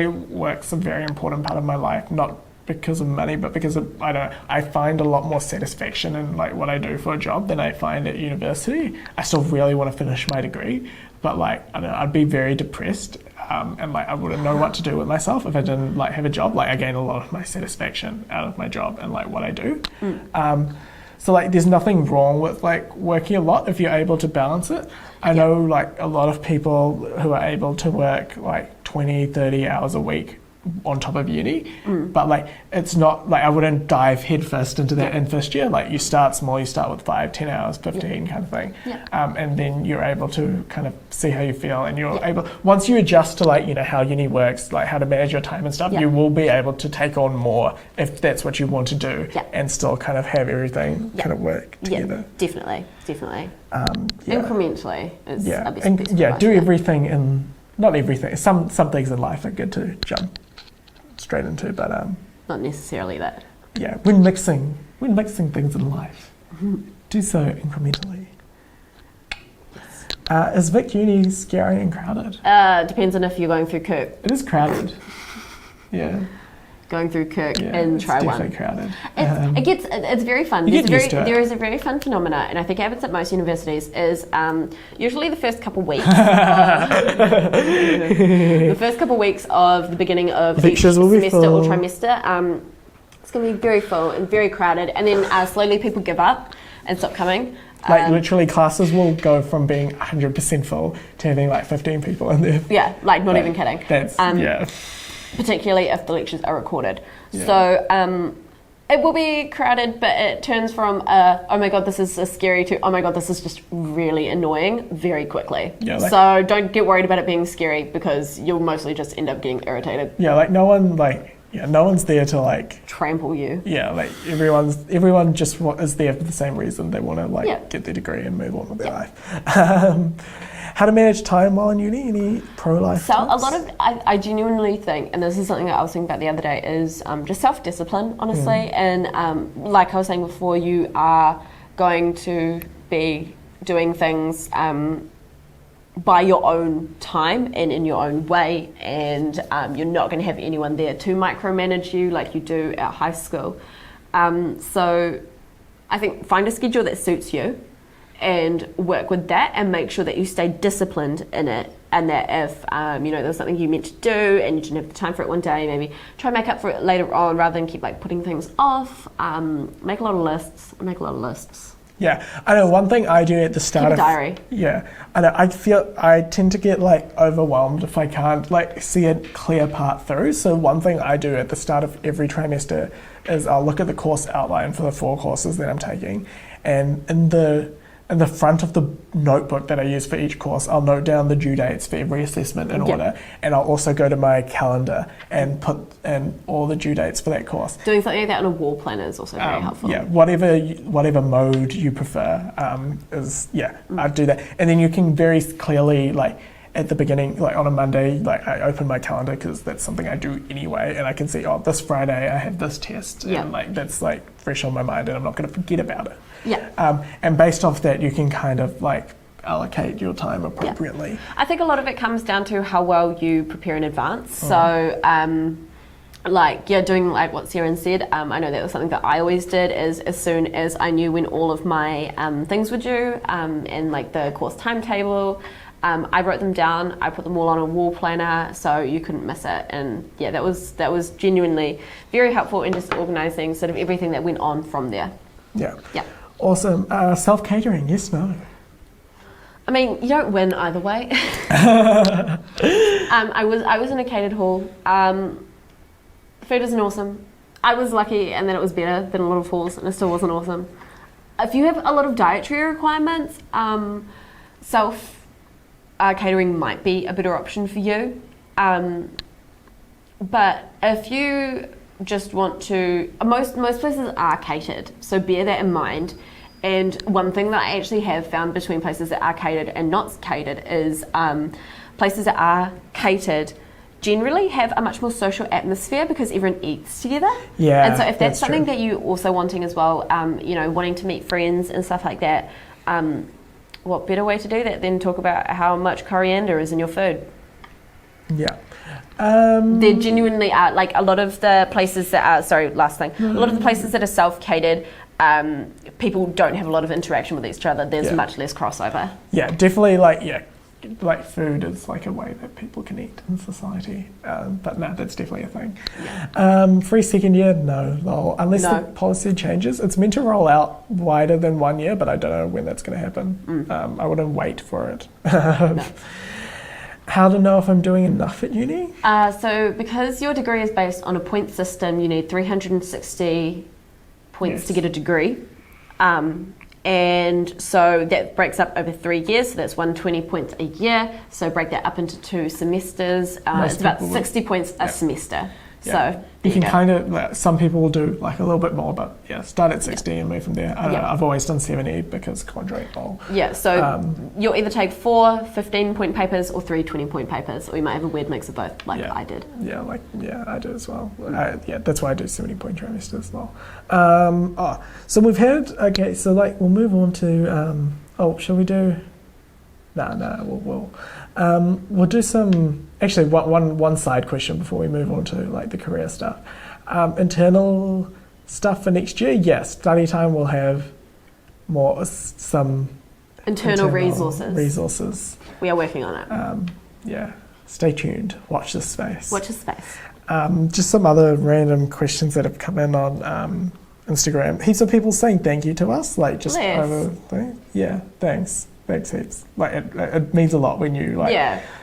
work's a very important part of my life, not because of money, but because of, I find a lot more satisfaction in like what I do for a job than I find at university. I still really want to finish my degree, but like, I'd be very depressed, and like I wouldn't know what to do with myself if I didn't like have a job. Like I gain a lot of my satisfaction out of my job and like what I do. So like there's nothing wrong with like working a lot if you're able to balance it. I know like a lot of people who are able to work like 20, 30 hours a week on top of uni, but like it's not like I wouldn't dive headfirst into that in first year. Like you start small, you start with 5, 10 hours, 15 kind of thing, and then you're able to kind of see how you feel, and you're able, once you adjust to like how uni works, like how to manage your time and stuff, you will be able to take on more if that's what you want to do, and still kind of have everything kind of work together. Definitely. Incrementally is a best do everything in, not everything, some things in life are good to jump straight into, but not necessarily that. Yeah, when mixing things in life, do so incrementally. Is Vic Uni scary and crowded? Depends on if you're going through Kirk. It is crowded. Yeah. Going through Kirk in Try One. It's definitely crowded. It's very fun. There is a very fun phenomena, and I think it happens at most universities, is usually the first couple weeks. The first couple weeks of the beginning of each semester or trimester, it's going to be very full and very crowded, and then slowly people give up and stop coming. Like literally classes will go from being 100% full to having like 15 people in there. Yeah, like not even kidding. That's, particularly if the lectures are recorded. So it will be crowded, but it turns from oh my god, this is scary to oh my god, this is just really annoying very quickly. So don't get worried about it being scary, because you'll mostly just end up getting irritated. No one's there to like trample you. Like everyone just is there for the same reason. They want to like get their degree and move on with their life. How to manage time while in uni? Any pro-life tips? A lot of, I genuinely think, and this is something that I was thinking about the other day, is just self-discipline, honestly. And like I was saying before, you are going to be doing things by your own time and in your own way, and you're not going to have anyone there to micromanage you like you do at high school. So I think find a schedule that suits you and work with that, and make sure that you stay disciplined in it, and that if there's something you meant to do and you didn't have the time for it one day, maybe try and make up for it later on rather than keep like putting things off. Make a lot of lists. Yeah, I know one thing I do at the start Keep a diary. Yeah, I know. I tend to get like overwhelmed if I can't like see a clear path through. So one thing I do at the start of every trimester is I'll look at the course outline for the 4 courses that I'm taking, and in the front of the notebook that I use for each course, I'll note down the due dates for every assessment in order, and I'll also go to my calendar and put in all the due dates for that course. Doing something like that on a wall planner is also very helpful. Yeah, whatever mode you prefer I'd do that. And then you can very clearly, like, at the beginning, like on a Monday, like I open my calendar because that's something I do anyway, and I can see, this Friday I have this test, and like that's like fresh on my mind, and I'm not going to forget about it. And based off that, you can kind of like allocate your time appropriately. I think a lot of it comes down to how well you prepare in advance. So doing like what Sarah said, I know that was something that I always did, is as soon as I knew when all of my things were due, and like the course timetable, I wrote them down, I put them all on a wall planner so you couldn't miss it, and that was genuinely very helpful in just organising sort of everything that went on from there. Awesome. Self-catering, yes, no? I mean, you don't win either way. I was in a catered hall. Food isn't awesome. I was lucky, and then it was better than a lot of Falls, and it still wasn't awesome. If you have a lot of dietary requirements, self catering might be a better option for you. But if you just want to, most places are catered, so bear that in mind. And one thing that I actually have found between places that are catered and not catered is places that are catered generally have a much more social atmosphere because everyone eats together. Yeah, and so if that's something true. that you're also wanting as well, wanting to meet friends and stuff like that, what better way to do that than talk about how much coriander is in your food? Yeah. There genuinely are, like, a lot of the places that are, a lot of the places that are self-catered, people don't have a lot of interaction with each other. There's much less crossover. Yeah, definitely, like food is like a way that people can eat in society. But no, that's definitely a thing. Yeah. Free second year, no, unless the policy changes. It's meant to roll out wider than 1 year, but I don't know when that's going to happen. I wouldn't wait for it. No. How to know if I'm doing enough at uni? So because your degree is based on a point system, you need 360 points to get a degree. And so that breaks up over 3 years, so that's 120 points a year. So break that up into 2 semesters. It's about 60 points a semester. Yeah. So you can kind of, some people will do like a little bit more, but start at 60 and move from there. I don't know, I've always done 70 because quadrate bowl. Yeah, so you'll either take 4 15-point papers or 3 20-point papers, or you might have a weird mix of both, like I did. I do as well. That's why I do 70-point trimesters as well. So we've had, so like we'll move on to, shall we do? We'll do some. Actually, one side question before we move on to like the career stuff. Internal stuff for next year. Yes, StudyTime will have some internal resources. We are working on it. Stay tuned. Watch this space. Just some other random questions that have come in on Instagram. Heaps of people saying thank you to us, like just over thing. Yeah, thanks. Thanks heaps. Like it means a lot when you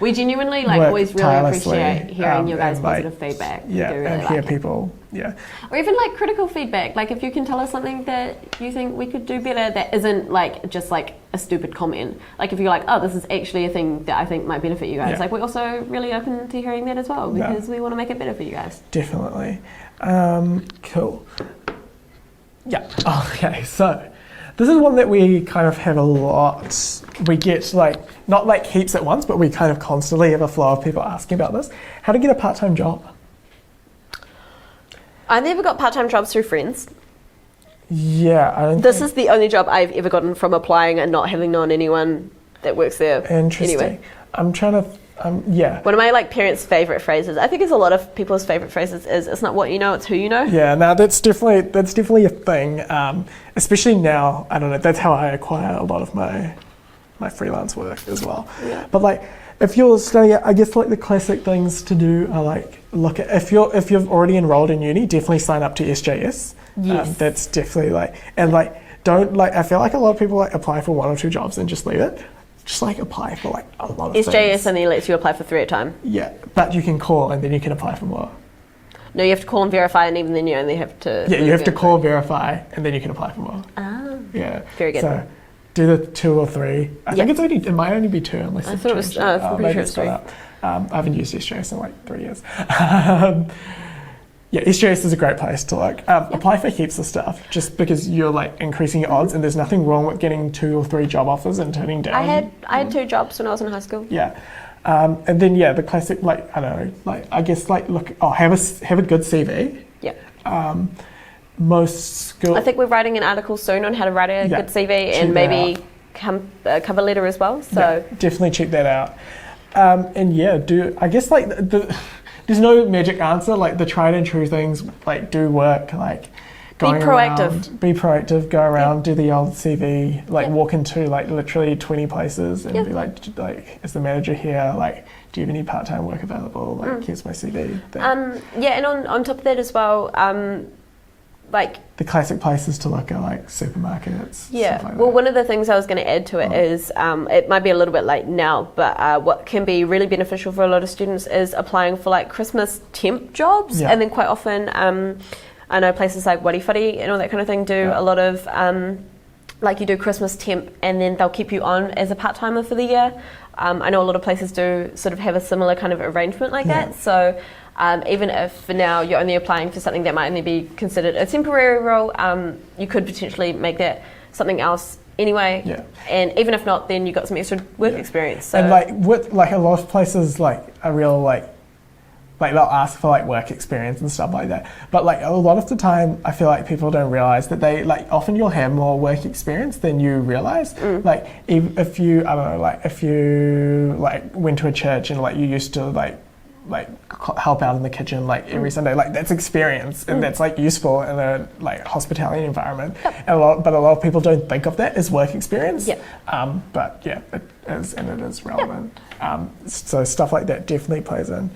we genuinely always really appreciate hearing your guys' positive feedback. Yeah, we do really and hear people. Yeah. Or even like critical feedback. Like if you can tell us something that you think we could do better that isn't like just like a stupid comment. Like if you're like, this is actually a thing that I think might benefit you guys. Yeah. Like we're also really open to hearing that as well because we want to make it better for you guys. Definitely. Cool. Yeah. Okay. So. This is one that we kind of have a lot. We get not like heaps at once, but we kind of constantly have a flow of people asking about this. How to get a part-time job? I never got part-time jobs through friends. Yeah. This is the only job I've ever gotten from applying and not having known anyone that works there. Interesting. Anyway. I'm trying to... One of my parents' favourite phrases, I think it's a lot of people's favourite phrases, is it's not what you know, it's who you know. Yeah, no, that's definitely a thing. Especially now, I don't know, that's how I acquire a lot of my freelance work as well. Yeah. But if you're studying, I guess the classic things to do are look at if you've already enrolled in uni, definitely sign up to SJS. Yes. That's definitely don't I feel like a lot of people apply for 1 or 2 jobs and just leave it. Just apply for a lot of SJS things. only lets you apply for 3 at a time. Yeah, but you can call and then you can apply for more. No, you have to call and verify, and even then you only have to... Yeah, you have to call, verify, and then you can apply for more. Ah. Yeah. Very good. So do the 2 or 3. I think it might only be 2 unless I thought it was... I'm pretty sure it's 3. I haven't used SJS in 3 years. Yeah, SJS is a great place to apply for heaps of stuff just because you're increasing your odds, and there's nothing wrong with getting 2 or 3 job offers and turning down. I had 2 jobs when I was in high school. Yeah. And then the classic I don't know, I guess have a good CV. Yeah. Most school. I think we're writing an article soon on how to write a good CV and maybe a cover letter as well. So definitely check that out. There's no magic answer. The tried and true things do work. Be proactive. Go around, do the old CV. Walk into literally 20 places and be is the manager here? Do you have any part-time work available? Here's my CV. And on top of that as well, the classic places to look are supermarkets. Yeah. Stuff Well, one of the things I was going to add to it is it might be a little bit late now, but what can be really beneficial for a lot of students is applying for Christmas temp jobs, and then quite often I know places like Wadi Fuddy and all that kind of thing do a lot of, like you do Christmas temp and then they'll keep you on as a part-timer for the year. I know a lot of places do sort of have a similar kind of arrangement like that. So even if for now you're only applying for something that might only be considered a temporary role, you could potentially make that something else anyway. And even if not, then you got some extra work experience. So. And like with like a lot of places like a real like they'll ask for like work experience and stuff like that. But like a lot of the time, I feel like people don't realize that they like often you'll have more work experience than you realize. Like if you I don't know like if you like went to a church and like you used to like help out in the kitchen like every Sunday, like that's experience and that's like useful in a like hospitality environment. And but a lot of people don't think of that as work experience. But yeah, it is and it is relevant. So stuff like that definitely plays in.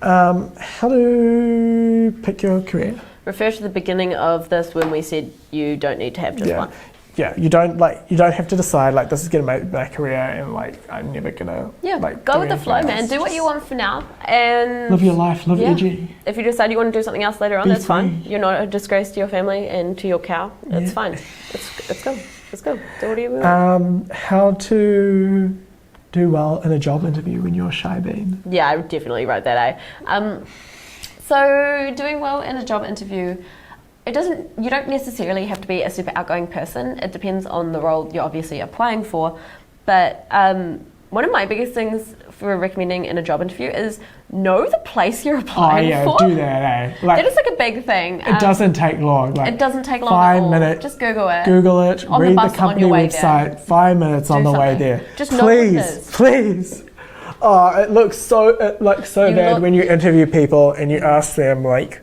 How to pick your career? Refer to the beginning of this when we said you don't need to have just one. You don't have to decide like this is gonna make my career and like I'm never gonna like go with the flow, man. Do what you want for now and live your life, live your G. If you decide you want to do something else later on, that's fine. You're not a disgrace to your family and to your cow. It's fine. It's good. It's good. Do what you want. How to do well in a job interview when you're shy bean? Yeah, I definitely wrote that. So doing well in a job interview. You don't necessarily have to be a super outgoing person. It depends on the role you're obviously applying for. But one of my biggest things for recommending in a job interview is know the place you're applying for. Do that, Like, that is like a big thing. It doesn't take long. Like, it doesn't take long 5 at all. minutes. Just Google it. Read the company website. 5 minutes on the way there. Just know what it is. Please. Oh, it looks so bad when you interview people and you ask them like,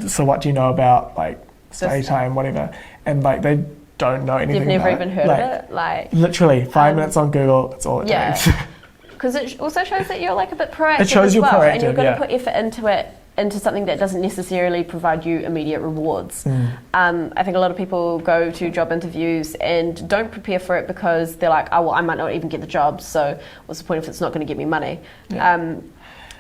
so what do you know about like StudyTime, whatever, and like they don't know anything. You've never about even heard of it, like literally 5 minutes on Google. That's all it takes. Because it also shows that you're like a bit proactive. It shows as you're well, proactive, and you're going to put effort into something that doesn't necessarily provide you immediate rewards. I think a lot of people go to job interviews and don't prepare for it because they're like, oh well, I might not even get the job, so what's the point if it's not going to get me money?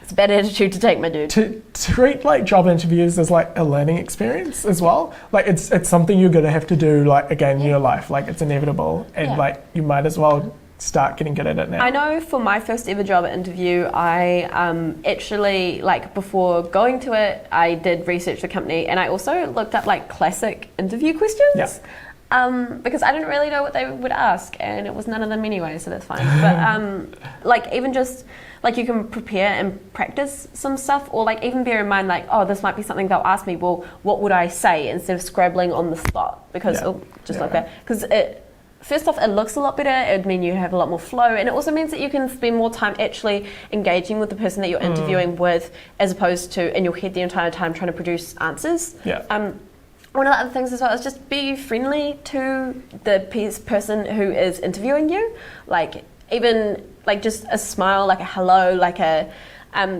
It's a bad attitude to take, my dude. To treat like job interviews as like a learning experience as well. Like it's something you're gonna have to do like again in your life. Like it's inevitable, and like you might as well start getting good at it now. I know for my first ever job interview, I actually like before going to it, I did research the company, and I also looked up like classic interview questions. Because I didn't really know what they would ask, and it was none of them anyway, so that's fine. But like even just like you can prepare and practice some stuff, or like even bear in mind like, oh, this might be something they'll ask me. Well, what would I say instead of scrabbling on the spot? Because like that. Because first off, it looks a lot better. It would mean you have a lot more flow, and it also means that you can spend more time actually engaging with the person that you're interviewing with, as opposed to in your head the entire time trying to produce answers. One of the other things as well is just be friendly to the person who is interviewing you. Like even like just a smile, like a hello, like a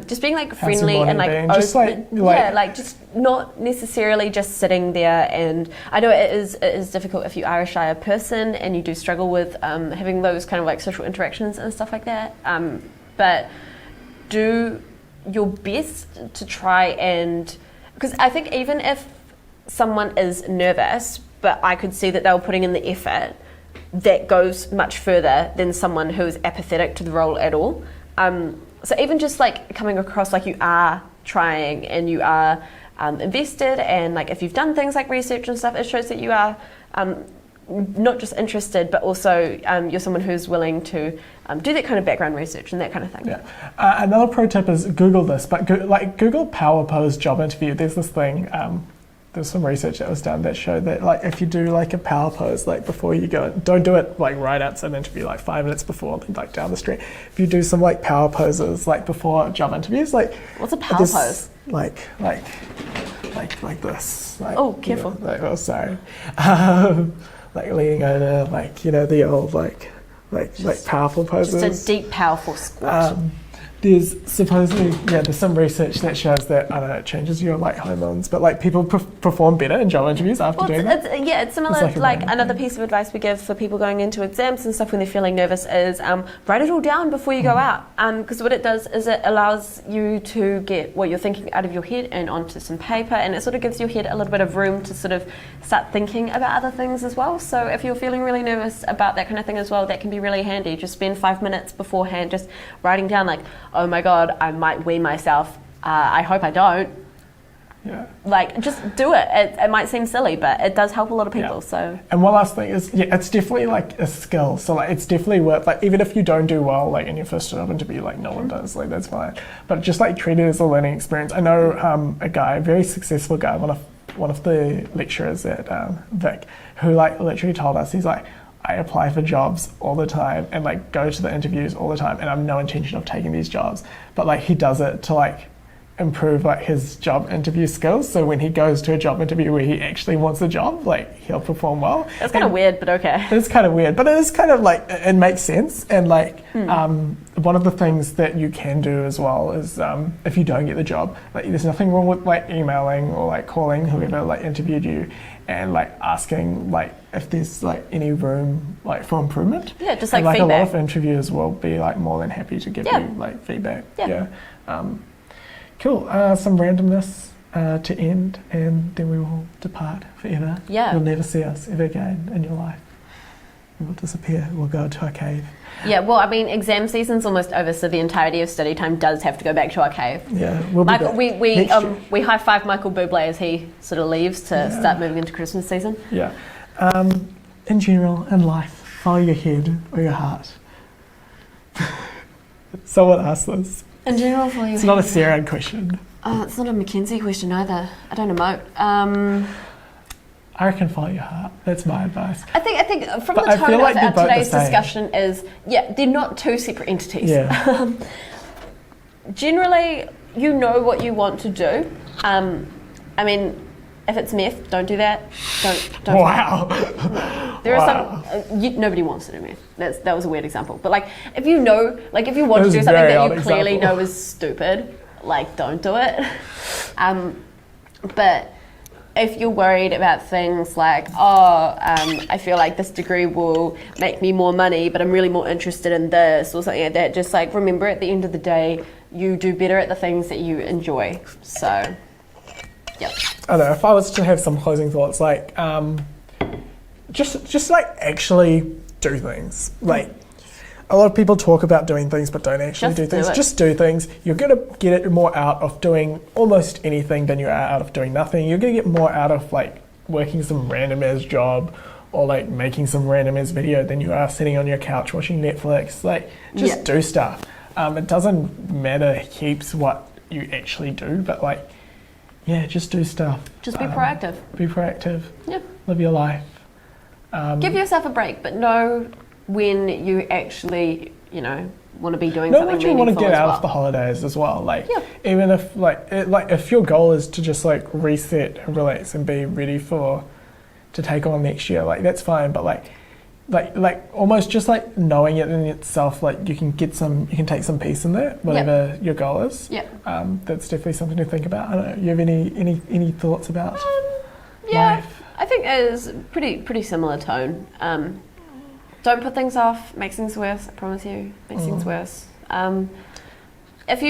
just being like friendly and like open. Just like just not necessarily just sitting there. And I know it is difficult if you are a shyer person and you do struggle with having those kind of like social interactions and stuff like that. But do your best to try and, because I think even if someone is nervous, but I could see that they were putting in the effort, that goes much further than someone who is apathetic to the role at all. So even just like coming across like you are trying and you are invested, and like if you've done things like research and stuff, it shows that you are not just interested, but also you're someone who's willing to do that kind of background research and that kind of thing. Another pro tip is Google this, but Google Power Pose job interview. There's this thing. There's some research that was done that showed that like if you do like a power pose like before you go, don't do it like right outside the interview, like 5 minutes before, like down the street. If you do some like power poses like before job interviews, like what's a power pose? Like this. Like, oh, careful. Sorry. Like leaning over, like the old like powerful poses. Just a deep, powerful squat. there's supposedly, there's some research that shows that, I don't know, it changes your like hormones, but like people perform better in job interviews after doing that. It's similar. It's like another piece of advice we give for people going into exams and stuff when they're feeling nervous is write it all down before you go out. Because what it does is it allows you to get what you're thinking out of your head and onto some paper, and it sort of gives your head a little bit of room to sort of start thinking about other things as well. So if you're feeling really nervous about that kind of thing as well, that can be really handy. Just spend 5 minutes beforehand just writing down like, oh my God, I might wee myself. I hope I don't. Yeah. Like, just do it. It might seem silly, but it does help a lot of people. Yeah. So. And one last thing is, it's definitely like a skill. So like, it's definitely worth, like, even if you don't do well, like in your first job interview, like no one does, like that's fine. But just like treat it as a learning experience. I know a guy, a very successful guy, one of the lecturers at Vic, who like literally told us, he's like, I apply for jobs all the time and like go to the interviews all the time, and I have no intention of taking these jobs, but like he does it to like improve like his job interview skills, so when he goes to a job interview where he actually wants a job, like he'll perform well. It's kind of weird, but okay. It's kind of weird, but it is kind of like, it makes sense. And like one of the things that you can do as well is if you don't get the job, like there's nothing wrong with like emailing or like calling whoever like interviewed you and like asking like if there's like any room like for improvement. Yeah, just like, and, like feedback. A lot of interviewers will be like more than happy to give you like feedback. Yeah. Cool. Some randomness to end, and then we will depart forever. Yeah. You'll never see us ever again in your life. We will disappear. We'll go to our cave. Yeah, well, I mean, exam season's almost over, so the entirety of study time does have to go back to our cave. Yeah, we'll be Michael, back. we high five Michael Bublé as he sort of leaves to start moving into Christmas season. Yeah. In general, in life, follow your head or your heart. Someone asked this. In general, follow your It's not a Sarah question. It's not a Mackenzie question either. I don't emote. I reckon follow your heart. That's my advice. I think from But the I tone feel like of they're both today's the same. discussion is, they're not two separate entities. Yeah. Generally, you know what you want to do. I mean, if it's meth, don't do that. Don't. Wow. There are some. Nobody wants to do meth. That was a weird example. But like, if you know, like if you want to do something that you clearly know is stupid, like don't do it. But if you're worried about things like, I feel like this degree will make me more money, but I'm really more interested in this or something like that, just like remember at the end of the day, you do better at the things that you enjoy. So, yep. I don't know, if I was to have some closing thoughts, like, just like actually do things. Like, a lot of people talk about doing things but don't actually do things. Just do things. You're going to get it more out of doing almost anything than you are out of doing nothing. You're going to get more out of like working some random ass job or like making some random ass video than you are sitting on your couch watching Netflix. Like, just do stuff. It doesn't matter heaps what you actually do, but like, just do stuff. Just be proactive. Be proactive. Yeah. Live your life. Give yourself a break, but know when you actually, want to be doing something meaningful as well. Know what you want to get out of the holidays as well. Like, even if if your goal is to just like reset and relax and be ready to take on next year, like that's fine. But like almost just like knowing it in itself, like you can take some peace in that, whatever your goal is. Yeah. That's definitely something to think about. I don't know. You have any thoughts about life? I think it is pretty similar tone. Don't put things off. Makes things worse. I promise you, makes things worse. If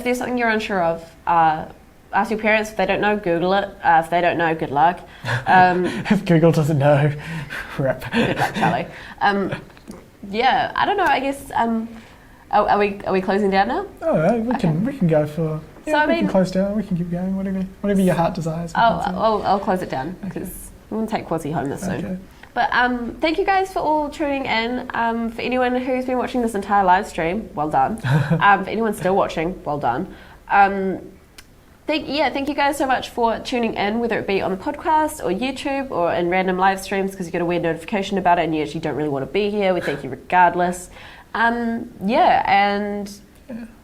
there's something you're unsure of, ask your parents. If they don't know, Google it. If they don't know, good luck. If Google doesn't know, rip. Good luck, Charlie. I don't know. I guess. Are we closing down now? Oh, we can go for. Yeah, we can close down. We can keep going. Whatever your heart desires. I'll close it down because we want to take Quasi home this soon. But thank you guys for all tuning in. For anyone who's been watching this entire live stream, well done. For anyone still watching, well done. Thank you guys so much for tuning in, whether it be on the podcast or YouTube or in random live streams, because you get a weird notification about it and you actually don't really want to be here. We thank you regardless.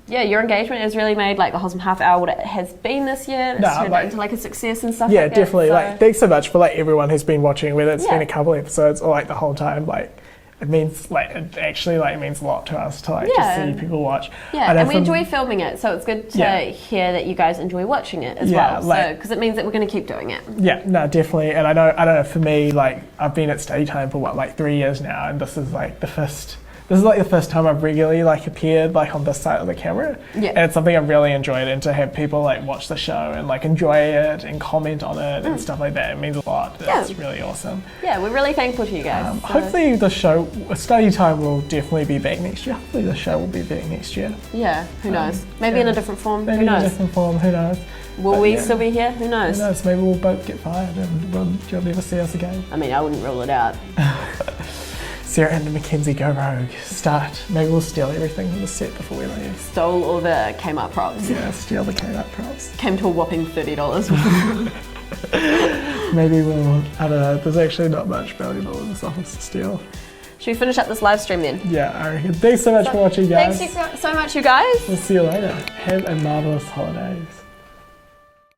Your engagement has really made like the Wholesome half hour what it has been this year. It's turned into like a success and stuff. Yeah, definitely. So. Like, thanks so much for like everyone who's been watching, whether it's been a couple episodes or like the whole time. Like, it means like it actually like means a lot to us to like Yeah. just see people watch. Yeah, and we enjoy filming it, so it's good to Yeah. hear that you guys enjoy watching it as Yeah, well. So like- because it means that we're going to keep doing it. Yeah, no, definitely. And I don't know, for me, like I've been at StudyTime for what, like 3 years now, and this is like the first time I've regularly like appeared like on this side of the camera. Yeah. And it's something I've really enjoyed, and to have people like watch the show and like enjoy it and comment on it and stuff like that, it means a lot. Yeah. It's really awesome. Yeah, we're really thankful to you guys. So- Hopefully the show, StudyTime will definitely be back next year. Hopefully the show will be back next year. Yeah, who knows? Maybe in a different form. Maybe Who in a knows? different form, who knows. Will But we yeah. still be here? Who knows? Who knows, maybe we'll both get fired and you'll never see us again. I mean, I wouldn't rule it out. Sarah and Mackenzie go rogue. Maybe we'll steal everything from the set before we leave. Stole all the Kmart props. Yeah, steal the K-Nut props. Came to a whopping $30. Maybe we'll, I don't know, there's actually not much valuable in this office to steal. Should we finish up this live stream then? Yeah, I reckon. Thanks so much for watching, guys. Thanks so much, you guys. We'll see you later. Have a marvellous holidays.